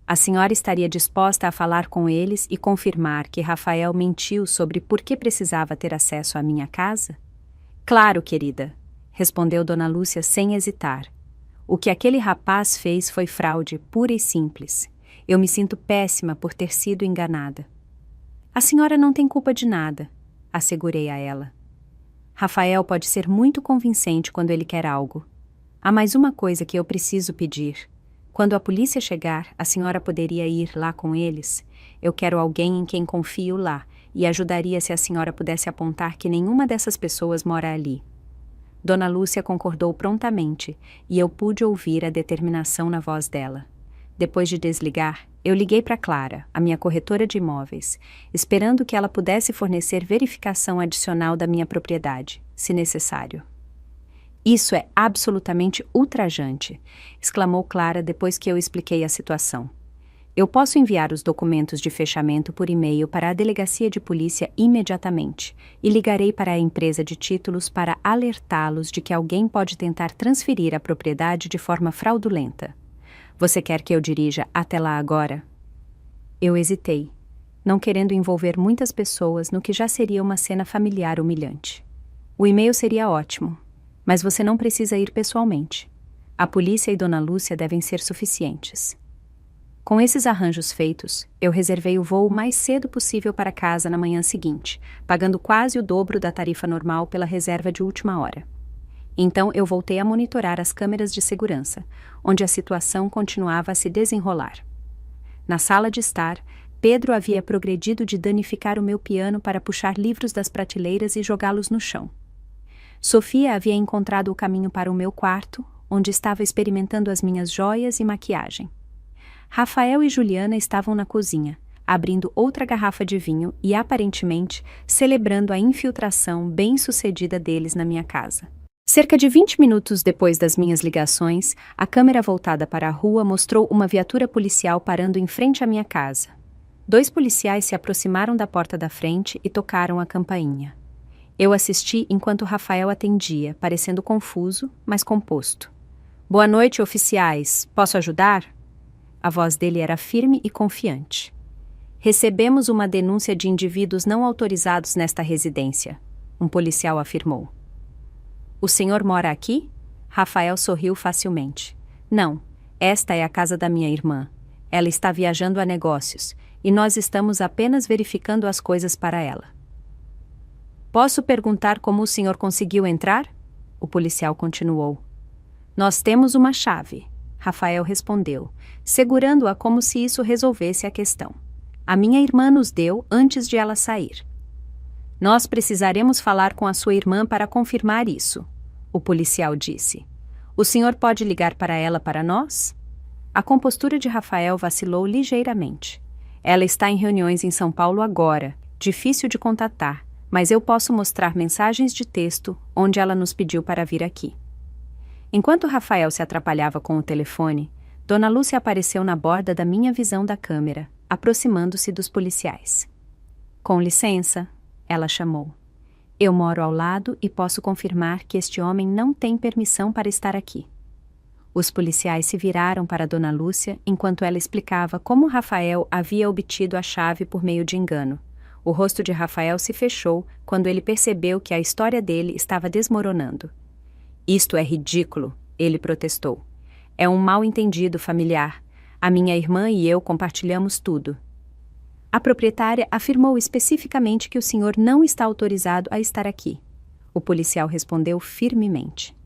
A senhora estaria disposta a falar com eles e confirmar que Rafael mentiu sobre por que precisava ter acesso à minha casa? Claro, querida, respondeu Dona Lúcia sem hesitar. O que aquele rapaz fez foi fraude pura e simples. Eu me sinto péssima por ter sido enganada. A senhora não tem culpa de nada, assegurei a ela. Rafael pode ser muito convincente quando ele quer algo. Há mais uma coisa que eu preciso pedir. Quando a polícia chegar, a senhora poderia ir lá com eles? Eu quero alguém em quem confio lá, e ajudaria se a senhora pudesse apontar que nenhuma dessas pessoas mora ali. Dona Lúcia concordou prontamente, e eu pude ouvir a determinação na voz dela. Depois de desligar, eu liguei para Clara, a minha corretora de imóveis, esperando que ela pudesse fornecer verificação adicional da minha propriedade, se necessário. Isso é absolutamente ultrajante, exclamou Clara depois que eu expliquei a situação. Eu posso enviar os documentos de fechamento por e-mail para a delegacia de polícia imediatamente e ligarei para a empresa de títulos para alertá-los de que alguém pode tentar transferir a propriedade de forma fraudulenta. Você quer que eu dirija até lá agora? Eu hesitei, não querendo envolver muitas pessoas no que já seria uma cena familiar humilhante. O e-mail seria ótimo, mas você não precisa ir pessoalmente. A polícia e Dona Lúcia devem ser suficientes. Com esses arranjos feitos, eu reservei o voo o mais cedo possível para casa na manhã seguinte, pagando quase o dobro da tarifa normal pela reserva de última hora. Então eu voltei a monitorar as câmeras de segurança, onde a situação continuava a se desenrolar. Na sala de estar, Pedro havia progredido de danificar o meu piano para puxar livros das prateleiras e jogá-los no chão. Sofia havia encontrado o caminho para o meu quarto, onde estava experimentando as minhas joias e maquiagem. Rafael e Juliana estavam na cozinha, abrindo outra garrafa de vinho e, aparentemente, celebrando a infiltração bem-sucedida deles na minha casa. Cerca de 20 minutos depois das minhas ligações, a câmera voltada para a rua mostrou uma viatura policial parando em frente à minha casa. 2 policiais se aproximaram da porta da frente e tocaram a campainha. Eu assisti enquanto Rafael atendia, parecendo confuso, mas composto. Boa noite, oficiais. Posso ajudar? A voz dele era firme e confiante. Recebemos uma denúncia de indivíduos não autorizados nesta residência, um policial afirmou. O senhor mora aqui? Rafael sorriu facilmente. Não, esta é a casa da minha irmã. Ela está viajando a negócios, e nós estamos apenas verificando as coisas para ela. Posso perguntar como o senhor conseguiu entrar? O policial continuou. Nós temos uma chave, Rafael respondeu, segurando-a como se isso resolvesse a questão. A minha irmã nos deu antes de ela sair. Nós precisaremos falar com a sua irmã para confirmar isso, o policial disse. O senhor pode ligar para ela para nós? A compostura de Rafael vacilou ligeiramente. Ela está em reuniões em São Paulo agora, difícil de contatar, mas eu posso mostrar mensagens de texto onde ela nos pediu para vir aqui. Enquanto Rafael se atrapalhava com o telefone, Dona Lúcia apareceu na borda da minha visão da câmera, aproximando-se dos policiais. Com licença, ela chamou. Eu moro ao lado e posso confirmar que este homem não tem permissão para estar aqui. Os policiais se viraram para Dona Lúcia enquanto ela explicava como Rafael havia obtido a chave por meio de engano. O rosto de Rafael se fechou quando ele percebeu que a história dele estava desmoronando. Isto é ridículo, ele protestou. É um mal-entendido familiar. A minha irmã e eu compartilhamos tudo. A proprietária afirmou especificamente que o senhor não está autorizado a estar aqui. O policial respondeu firmemente.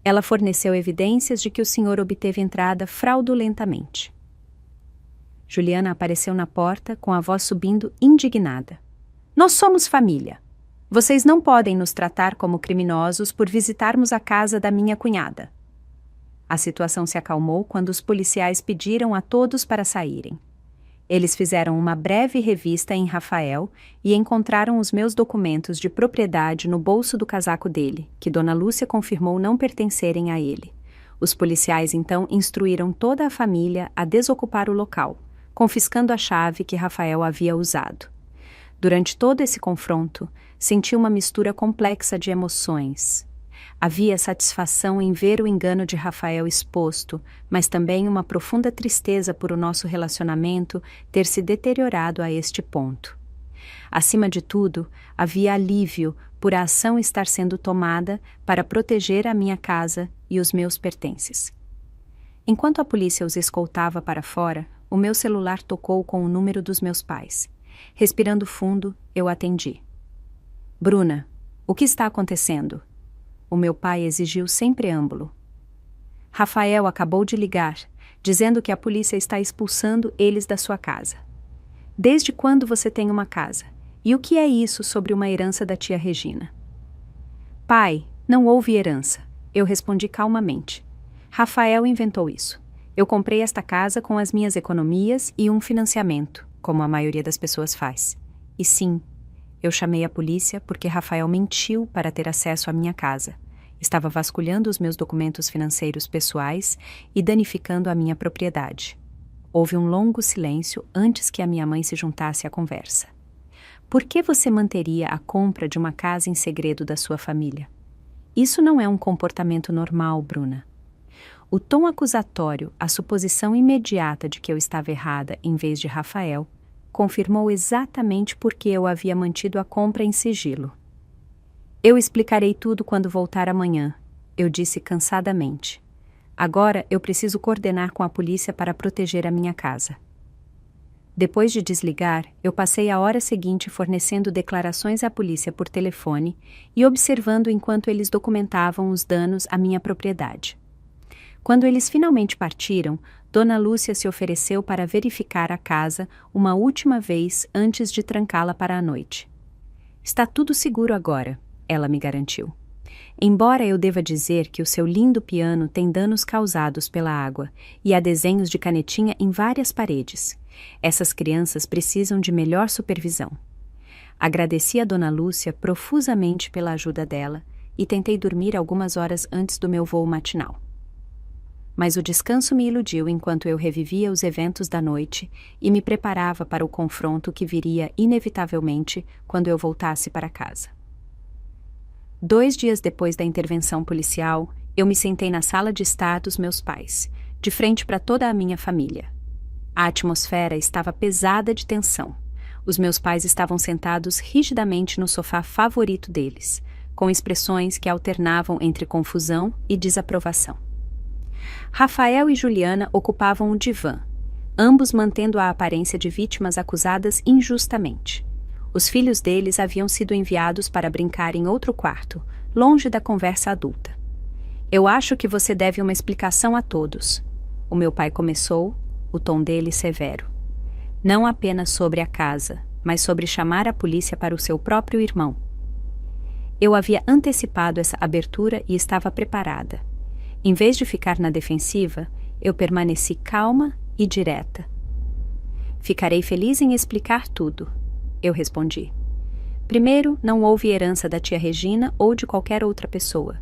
Ela forneceu evidências de que o senhor obteve entrada fraudulentamente. Juliana apareceu na porta com a voz subindo indignada. Nós somos família. Vocês não podem nos tratar como criminosos por visitarmos a casa da minha cunhada. A situação se acalmou quando os policiais pediram a todos para saírem. Eles fizeram uma breve revista em Rafael e encontraram os meus documentos de propriedade no bolso do casaco dele, que Dona Lúcia confirmou não pertencerem a ele. Os policiais então instruíram toda a família a desocupar o local, confiscando a chave que Rafael havia usado. Durante todo esse confronto, senti uma mistura complexa de emoções. Havia satisfação em ver o engano de Rafael exposto, mas também uma profunda tristeza por o nosso relacionamento ter se deteriorado a este ponto. Acima de tudo, havia alívio por a ação estar sendo tomada para proteger a minha casa e os meus pertences. Enquanto a polícia os escoltava para fora, o meu celular tocou com o número dos meus pais. Respirando fundo, eu atendi. Bruna, o que está acontecendo? O meu pai exigiu sem preâmbulo. Rafael acabou de ligar, dizendo que a polícia está expulsando eles da sua casa. Desde quando você tem uma casa? E o que é isso sobre uma herança da tia Regina? Pai, não houve herança. Eu respondi calmamente. Rafael inventou isso. Eu comprei esta casa com as minhas economias e um financiamento, como a maioria das pessoas faz. E sim, eu chamei a polícia porque Rafael mentiu para ter acesso à minha casa. Estava vasculhando os meus documentos financeiros pessoais e danificando a minha propriedade. Houve um longo silêncio antes que a minha mãe se juntasse à conversa. Por que você manteria a compra de uma casa em segredo da sua família? Isso não é um comportamento normal, Bruna. O tom acusatório, a suposição imediata de que eu estava errada em vez de Rafael, confirmou exatamente por que eu havia mantido a compra em sigilo. Eu explicarei tudo quando voltar amanhã, eu disse cansadamente. Agora eu preciso coordenar com a polícia para proteger a minha casa. Depois de desligar, eu passei a hora seguinte fornecendo declarações à polícia por telefone e observando enquanto eles documentavam os danos à minha propriedade. Quando eles finalmente partiram, Dona Lúcia se ofereceu para verificar a casa uma última vez antes de trancá-la para a noite. Está tudo seguro agora, ela me garantiu. Embora eu deva dizer que o seu lindo piano tem danos causados pela água e há desenhos de canetinha em várias paredes, essas crianças precisam de melhor supervisão. Agradeci a Dona Lúcia profusamente pela ajuda dela e tentei dormir algumas horas antes do meu voo matinal. Mas o descanso me iludiu enquanto eu revivia os eventos da noite e me preparava para o confronto que viria inevitavelmente quando eu voltasse para casa. 2 dias depois da intervenção policial, eu me sentei na sala de estar dos meus pais, de frente para toda a minha família. A atmosfera estava pesada de tensão. Os meus pais estavam sentados rigidamente no sofá favorito deles, com expressões que alternavam entre confusão e desaprovação. Rafael e Juliana ocupavam o divã, ambos mantendo a aparência de vítimas acusadas injustamente. Os filhos deles haviam sido enviados para brincar em outro quarto, longe da conversa adulta. Eu acho que você deve uma explicação a todos. O meu pai começou, o tom dele severo. Não apenas sobre a casa, mas sobre chamar a polícia para o seu próprio irmão. Eu havia antecipado essa abertura e estava preparada. Em vez de ficar na defensiva, eu permaneci calma e direta. Ficarei feliz em explicar tudo, eu respondi. Primeiro, não houve herança da tia Regina ou de qualquer outra pessoa.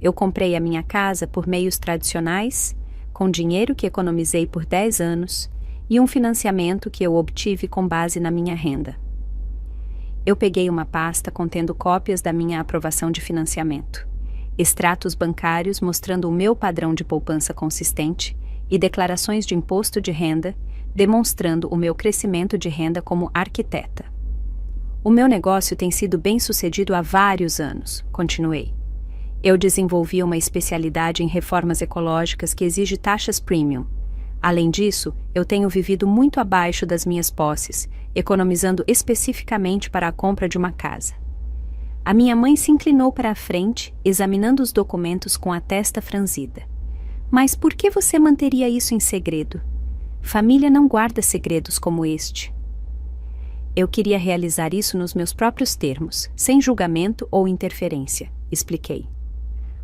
Eu comprei a minha casa por meios tradicionais, com dinheiro que economizei por 10 anos e um financiamento que eu obtive com base na minha renda. Eu peguei uma pasta contendo cópias da minha aprovação de financiamento, extratos bancários mostrando o meu padrão de poupança consistente e declarações de imposto de renda, demonstrando o meu crescimento de renda como arquiteta. O meu negócio tem sido bem-sucedido há vários anos, continuei. Eu desenvolvi uma especialidade em reformas ecológicas que exige taxas premium. Além disso, eu tenho vivido muito abaixo das minhas posses, economizando especificamente para a compra de uma casa. A minha mãe se inclinou para a frente, examinando os documentos com a testa franzida. Mas por que você manteria isso em segredo? Família não guarda segredos como este. Eu queria realizar isso nos meus próprios termos, sem julgamento ou interferência, expliquei.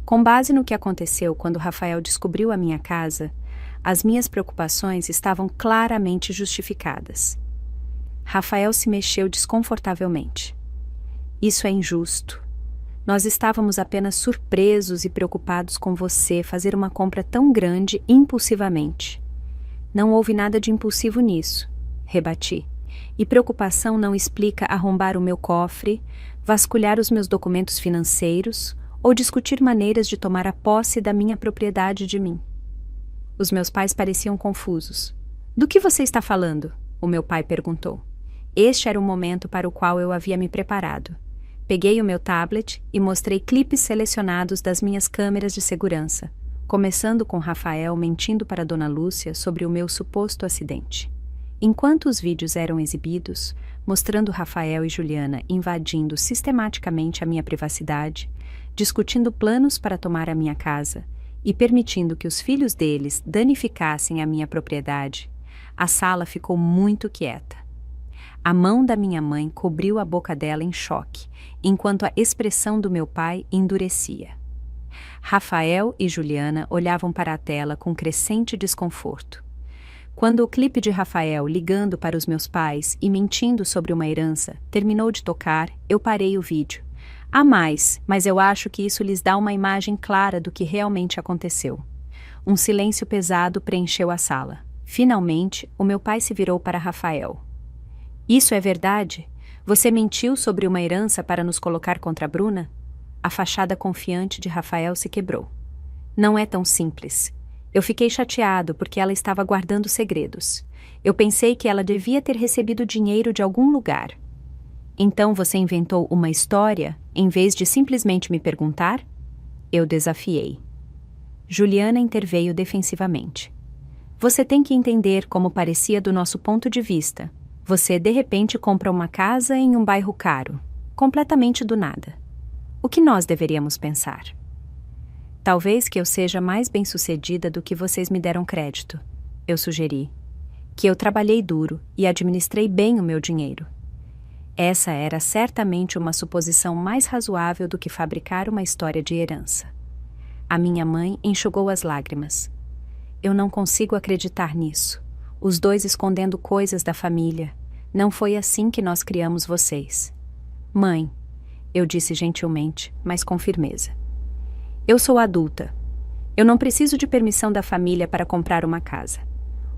Com base no que aconteceu quando Rafael descobriu a minha casa, as minhas preocupações estavam claramente justificadas. Rafael se mexeu desconfortavelmente. Isso é injusto. Nós estávamos apenas surpresos e preocupados com você fazer uma compra tão grande impulsivamente. Não houve nada de impulsivo nisso, rebati. E preocupação não explica arrombar o meu cofre, vasculhar os meus documentos financeiros ou discutir maneiras de tomar a posse da minha propriedade de mim. Os meus pais pareciam confusos. Do que você está falando? O meu pai perguntou. Este era o momento para o qual eu havia me preparado. Peguei o meu tablet e mostrei clipes selecionados das minhas câmeras de segurança, começando com Rafael mentindo para Dona Lúcia sobre o meu suposto acidente. Enquanto os vídeos eram exibidos, mostrando Rafael e Juliana invadindo sistematicamente a minha privacidade, discutindo planos para tomar a minha casa e permitindo que os filhos deles danificassem a minha propriedade, a sala ficou muito quieta. A mão da minha mãe cobriu a boca dela em choque, enquanto a expressão do meu pai endurecia. Rafael e Juliana olhavam para a tela com crescente desconforto. Quando o clipe de Rafael ligando para os meus pais e mentindo sobre uma herança terminou de tocar, eu parei o vídeo. Há mais, mas eu acho que isso lhes dá uma imagem clara do que realmente aconteceu. Um silêncio pesado preencheu a sala. Finalmente, o meu pai se virou para Rafael. Isso é verdade? Você mentiu sobre uma herança para nos colocar contra a Bruna? A fachada confiante de Rafael se quebrou. Não é tão simples. Eu fiquei chateado porque ela estava guardando segredos. Eu pensei que ela devia ter recebido dinheiro de algum lugar. Então você inventou uma história, em vez de simplesmente me perguntar? Eu desafiei. Juliana interveio defensivamente. Você tem que entender como parecia do nosso ponto de vista. Você, de repente, compra uma casa em um bairro caro, completamente do nada. O que nós deveríamos pensar? Talvez que eu seja mais bem-sucedida do que vocês me deram crédito, eu sugeri. Que eu trabalhei duro e administrei bem o meu dinheiro. Essa era certamente uma suposição mais razoável do que fabricar uma história de herança. A minha mãe enxugou as lágrimas. Eu não consigo acreditar nisso. Os dois escondendo coisas da família. Não foi assim que nós criamos vocês. Mãe, eu disse gentilmente, mas com firmeza. Eu sou adulta. Eu não preciso de permissão da família para comprar uma casa.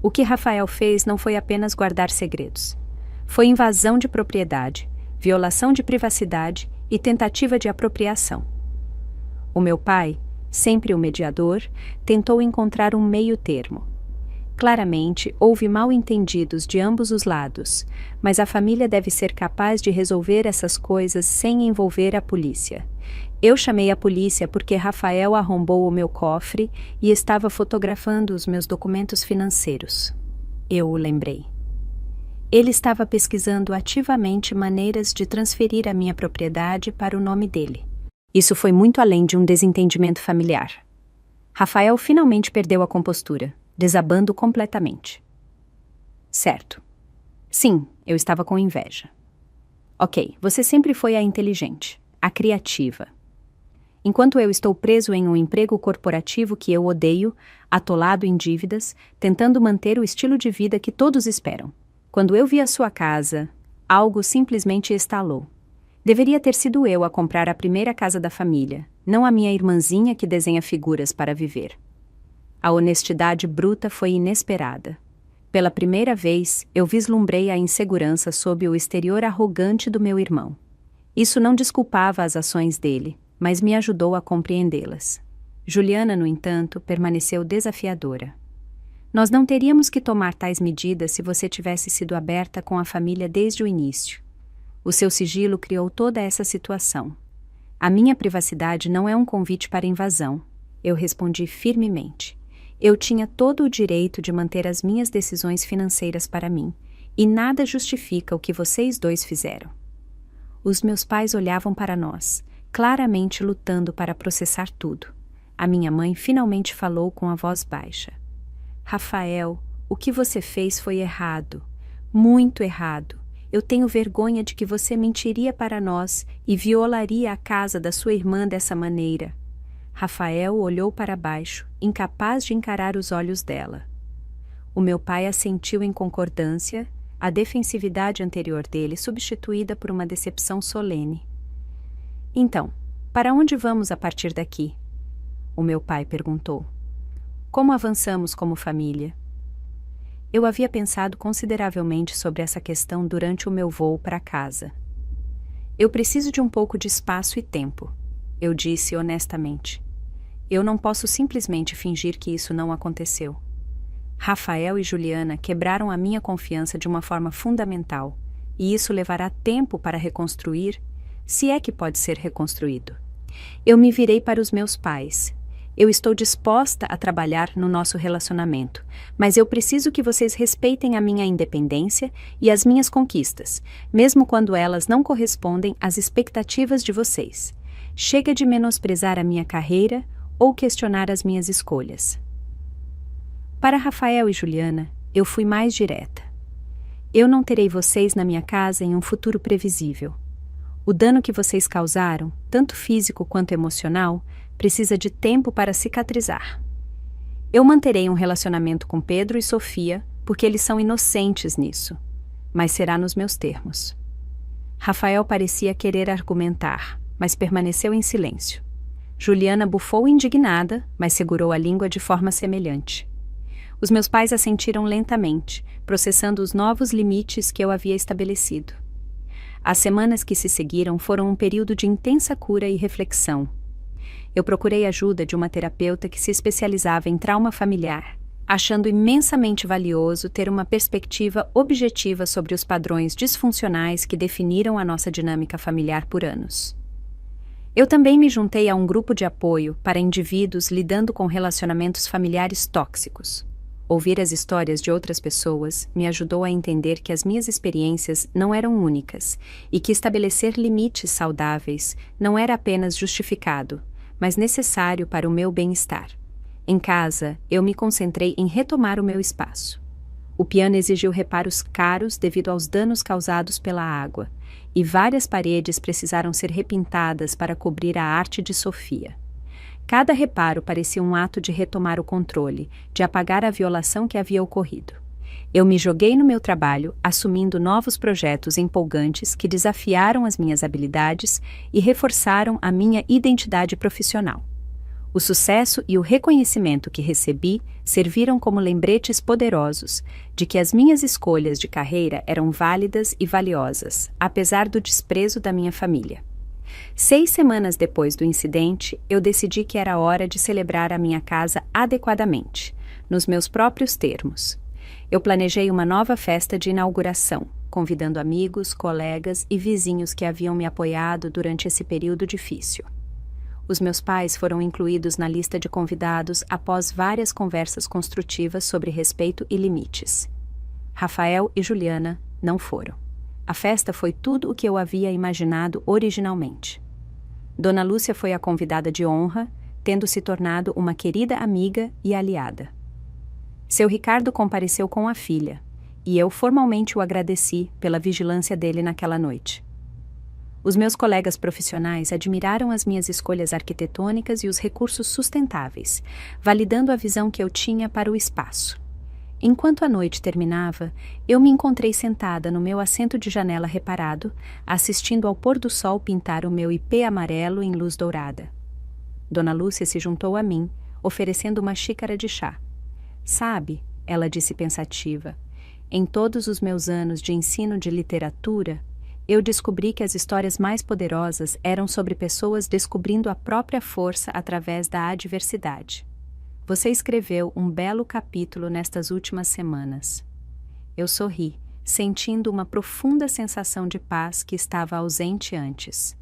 O que Rafael fez não foi apenas guardar segredos. Foi invasão de propriedade, violação de privacidade e tentativa de apropriação. O meu pai, sempre o mediador, tentou encontrar um meio termo. Claramente, houve mal-entendidos de ambos os lados, mas a família deve ser capaz de resolver essas coisas sem envolver a polícia. Eu chamei a polícia porque Rafael arrombou o meu cofre e estava fotografando os meus documentos financeiros. Eu o lembrei. Ele estava pesquisando ativamente maneiras de transferir a minha propriedade para o nome dele. Isso foi muito além de um desentendimento familiar. Rafael finalmente perdeu a compostura, desabando completamente. Certo. Sim, eu estava com inveja. Ok, você sempre foi a inteligente, a criativa. Enquanto eu estou preso em um emprego corporativo que eu odeio, atolado em dívidas, tentando manter o estilo de vida que todos esperam. Quando eu vi a sua casa, algo simplesmente estalou. Deveria ter sido eu a comprar a primeira casa da família, não a minha irmãzinha que desenha figuras para viver. A honestidade bruta foi inesperada. Pela primeira vez, eu vislumbrei a insegurança sob o exterior arrogante do meu irmão. Isso não desculpava as ações dele, mas me ajudou a compreendê-las. Juliana, no entanto, permaneceu desafiadora. Nós não teríamos que tomar tais medidas se você tivesse sido aberta com a família desde o início. O seu sigilo criou toda essa situação. A minha privacidade não é um convite para invasão, eu respondi firmemente. Eu tinha todo o direito de manter as minhas decisões financeiras para mim, e nada justifica o que vocês dois fizeram. Os meus pais olhavam para nós, claramente lutando para processar tudo. A minha mãe finalmente falou com a voz baixa. Rafael, o que você fez foi errado, muito errado. Eu tenho vergonha de que você mentiria para nós e violaria a casa da sua irmã dessa maneira. Rafael olhou para baixo, incapaz de encarar os olhos dela. O meu pai assentiu em concordância, a defensividade anterior dele substituída por uma decepção solene. Então, para onde vamos a partir daqui? O meu pai perguntou. Como avançamos como família? Eu havia pensado consideravelmente sobre essa questão durante o meu voo para casa. Eu preciso de um pouco de espaço e tempo, eu disse honestamente. Eu não posso simplesmente fingir que isso não aconteceu. Rafael e Juliana quebraram a minha confiança de uma forma fundamental, e isso levará tempo para reconstruir, se é que pode ser reconstruído. Eu me virei para os meus pais. Eu estou disposta a trabalhar no nosso relacionamento, mas eu preciso que vocês respeitem a minha independência e as minhas conquistas, mesmo quando elas não correspondem às expectativas de vocês. Chega de menosprezar a minha carreira ou questionar as minhas escolhas. Para Rafael e Juliana, eu fui mais direta. Eu não terei vocês na minha casa em um futuro previsível. O dano que vocês causaram, tanto físico quanto emocional, precisa de tempo para cicatrizar. Eu manterei um relacionamento com Pedro e Sofia porque eles são inocentes nisso, mas será nos meus termos. Rafael parecia querer argumentar, mas permaneceu em silêncio. Juliana bufou indignada, mas segurou a língua de forma semelhante. Os meus pais assentiram lentamente, processando os novos limites que eu havia estabelecido. As semanas que se seguiram foram um período de intensa cura e reflexão. Eu procurei ajuda de uma terapeuta que se especializava em trauma familiar, achando imensamente valioso ter uma perspectiva objetiva sobre os padrões disfuncionais que definiram a nossa dinâmica familiar por anos. Eu também me juntei a um grupo de apoio para indivíduos lidando com relacionamentos familiares tóxicos. Ouvir as histórias de outras pessoas me ajudou a entender que as minhas experiências não eram únicas e que estabelecer limites saudáveis não era apenas justificado, mas necessário para o meu bem-estar. Em casa, eu me concentrei em retomar o meu espaço. O piano exigiu reparos caros devido aos danos causados pela água, e várias paredes precisaram ser repintadas para cobrir a arte de Sofia. Cada reparo parecia um ato de retomar o controle, de apagar a violação que havia ocorrido. Eu me joguei no meu trabalho, assumindo novos projetos empolgantes que desafiaram as minhas habilidades e reforçaram a minha identidade profissional. O sucesso e o reconhecimento que recebi serviram como lembretes poderosos de que as minhas escolhas de carreira eram válidas e valiosas, apesar do desprezo da minha família. 6 semanas depois do incidente, eu decidi que era hora de celebrar a minha casa adequadamente, nos meus próprios termos. Eu planejei uma nova festa de inauguração, convidando amigos, colegas e vizinhos que haviam me apoiado durante esse período difícil. Os meus pais foram incluídos na lista de convidados após várias conversas construtivas sobre respeito e limites. Rafael e Juliana não foram. A festa foi tudo o que eu havia imaginado originalmente. Dona Lúcia foi a convidada de honra, tendo se tornado uma querida amiga e aliada. Seu Ricardo compareceu com a filha, e eu formalmente o agradeci pela vigilância dele naquela noite. Os meus colegas profissionais admiraram as minhas escolhas arquitetônicas e os recursos sustentáveis, validando a visão que eu tinha para o espaço. Enquanto a noite terminava, eu me encontrei sentada no meu assento de janela reparado, assistindo ao pôr do sol pintar o meu ipê amarelo em luz dourada. Dona Lúcia se juntou a mim, oferecendo uma xícara de chá. Sabe, ela disse pensativa, em todos os meus anos de ensino de literatura, eu descobri que as histórias mais poderosas eram sobre pessoas descobrindo a própria força através da adversidade. Você escreveu um belo capítulo nestas últimas semanas. Eu sorri, sentindo uma profunda sensação de paz que estava ausente antes.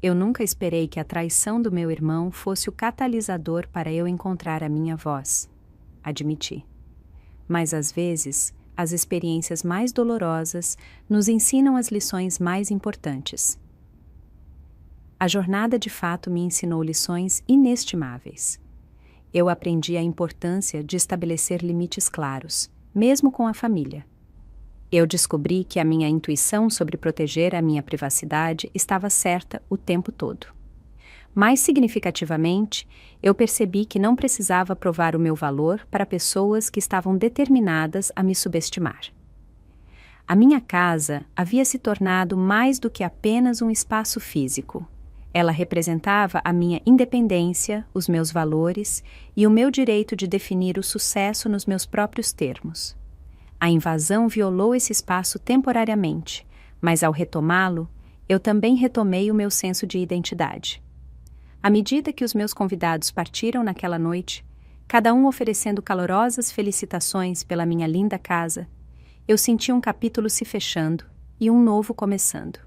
Eu nunca esperei que a traição do meu irmão fosse o catalisador para eu encontrar a minha voz, admiti. Mas às vezes, as experiências mais dolorosas nos ensinam as lições mais importantes. A jornada de fato me ensinou lições inestimáveis. Eu aprendi a importância de estabelecer limites claros, mesmo com a família. Eu descobri que a minha intuição sobre proteger a minha privacidade estava certa o tempo todo. Mais significativamente, eu percebi que não precisava provar o meu valor para pessoas que estavam determinadas a me subestimar. A minha casa havia se tornado mais do que apenas um espaço físico. Ela representava a minha independência, os meus valores e o meu direito de definir o sucesso nos meus próprios termos. A invasão violou esse espaço temporariamente, mas ao retomá-lo, eu também retomei o meu senso de identidade. À medida que os meus convidados partiram naquela noite, cada um oferecendo calorosas felicitações pela minha linda casa, eu senti um capítulo se fechando e um novo começando.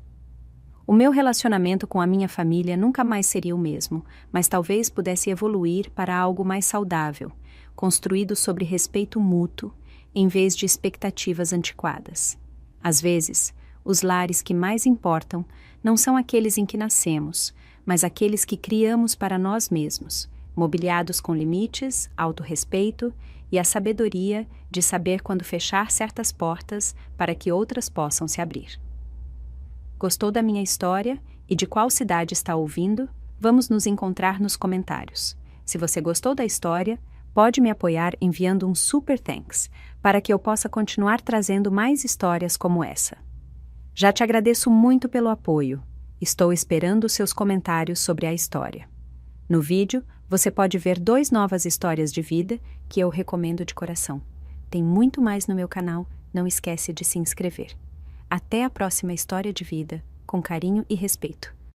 O meu relacionamento com a minha família nunca mais seria o mesmo, mas talvez pudesse evoluir para algo mais saudável, construído sobre respeito mútuo, em vez de expectativas antiquadas. Às vezes, os lares que mais importam não são aqueles em que nascemos, mas aqueles que criamos para nós mesmos, mobiliados com limites, autorrespeito e a sabedoria de saber quando fechar certas portas para que outras possam se abrir. Gostou da minha história e de qual cidade está ouvindo? Vamos nos encontrar nos comentários. Se você gostou da história, pode me apoiar enviando um super thanks para que eu possa continuar trazendo mais histórias como essa. Já te agradeço muito pelo apoio. Estou esperando seus comentários sobre a história. No vídeo, você pode ver 2 novas histórias de vida que eu recomendo de coração. Tem muito mais no meu canal, não esquece de se inscrever. Até a próxima história de vida, com carinho e respeito.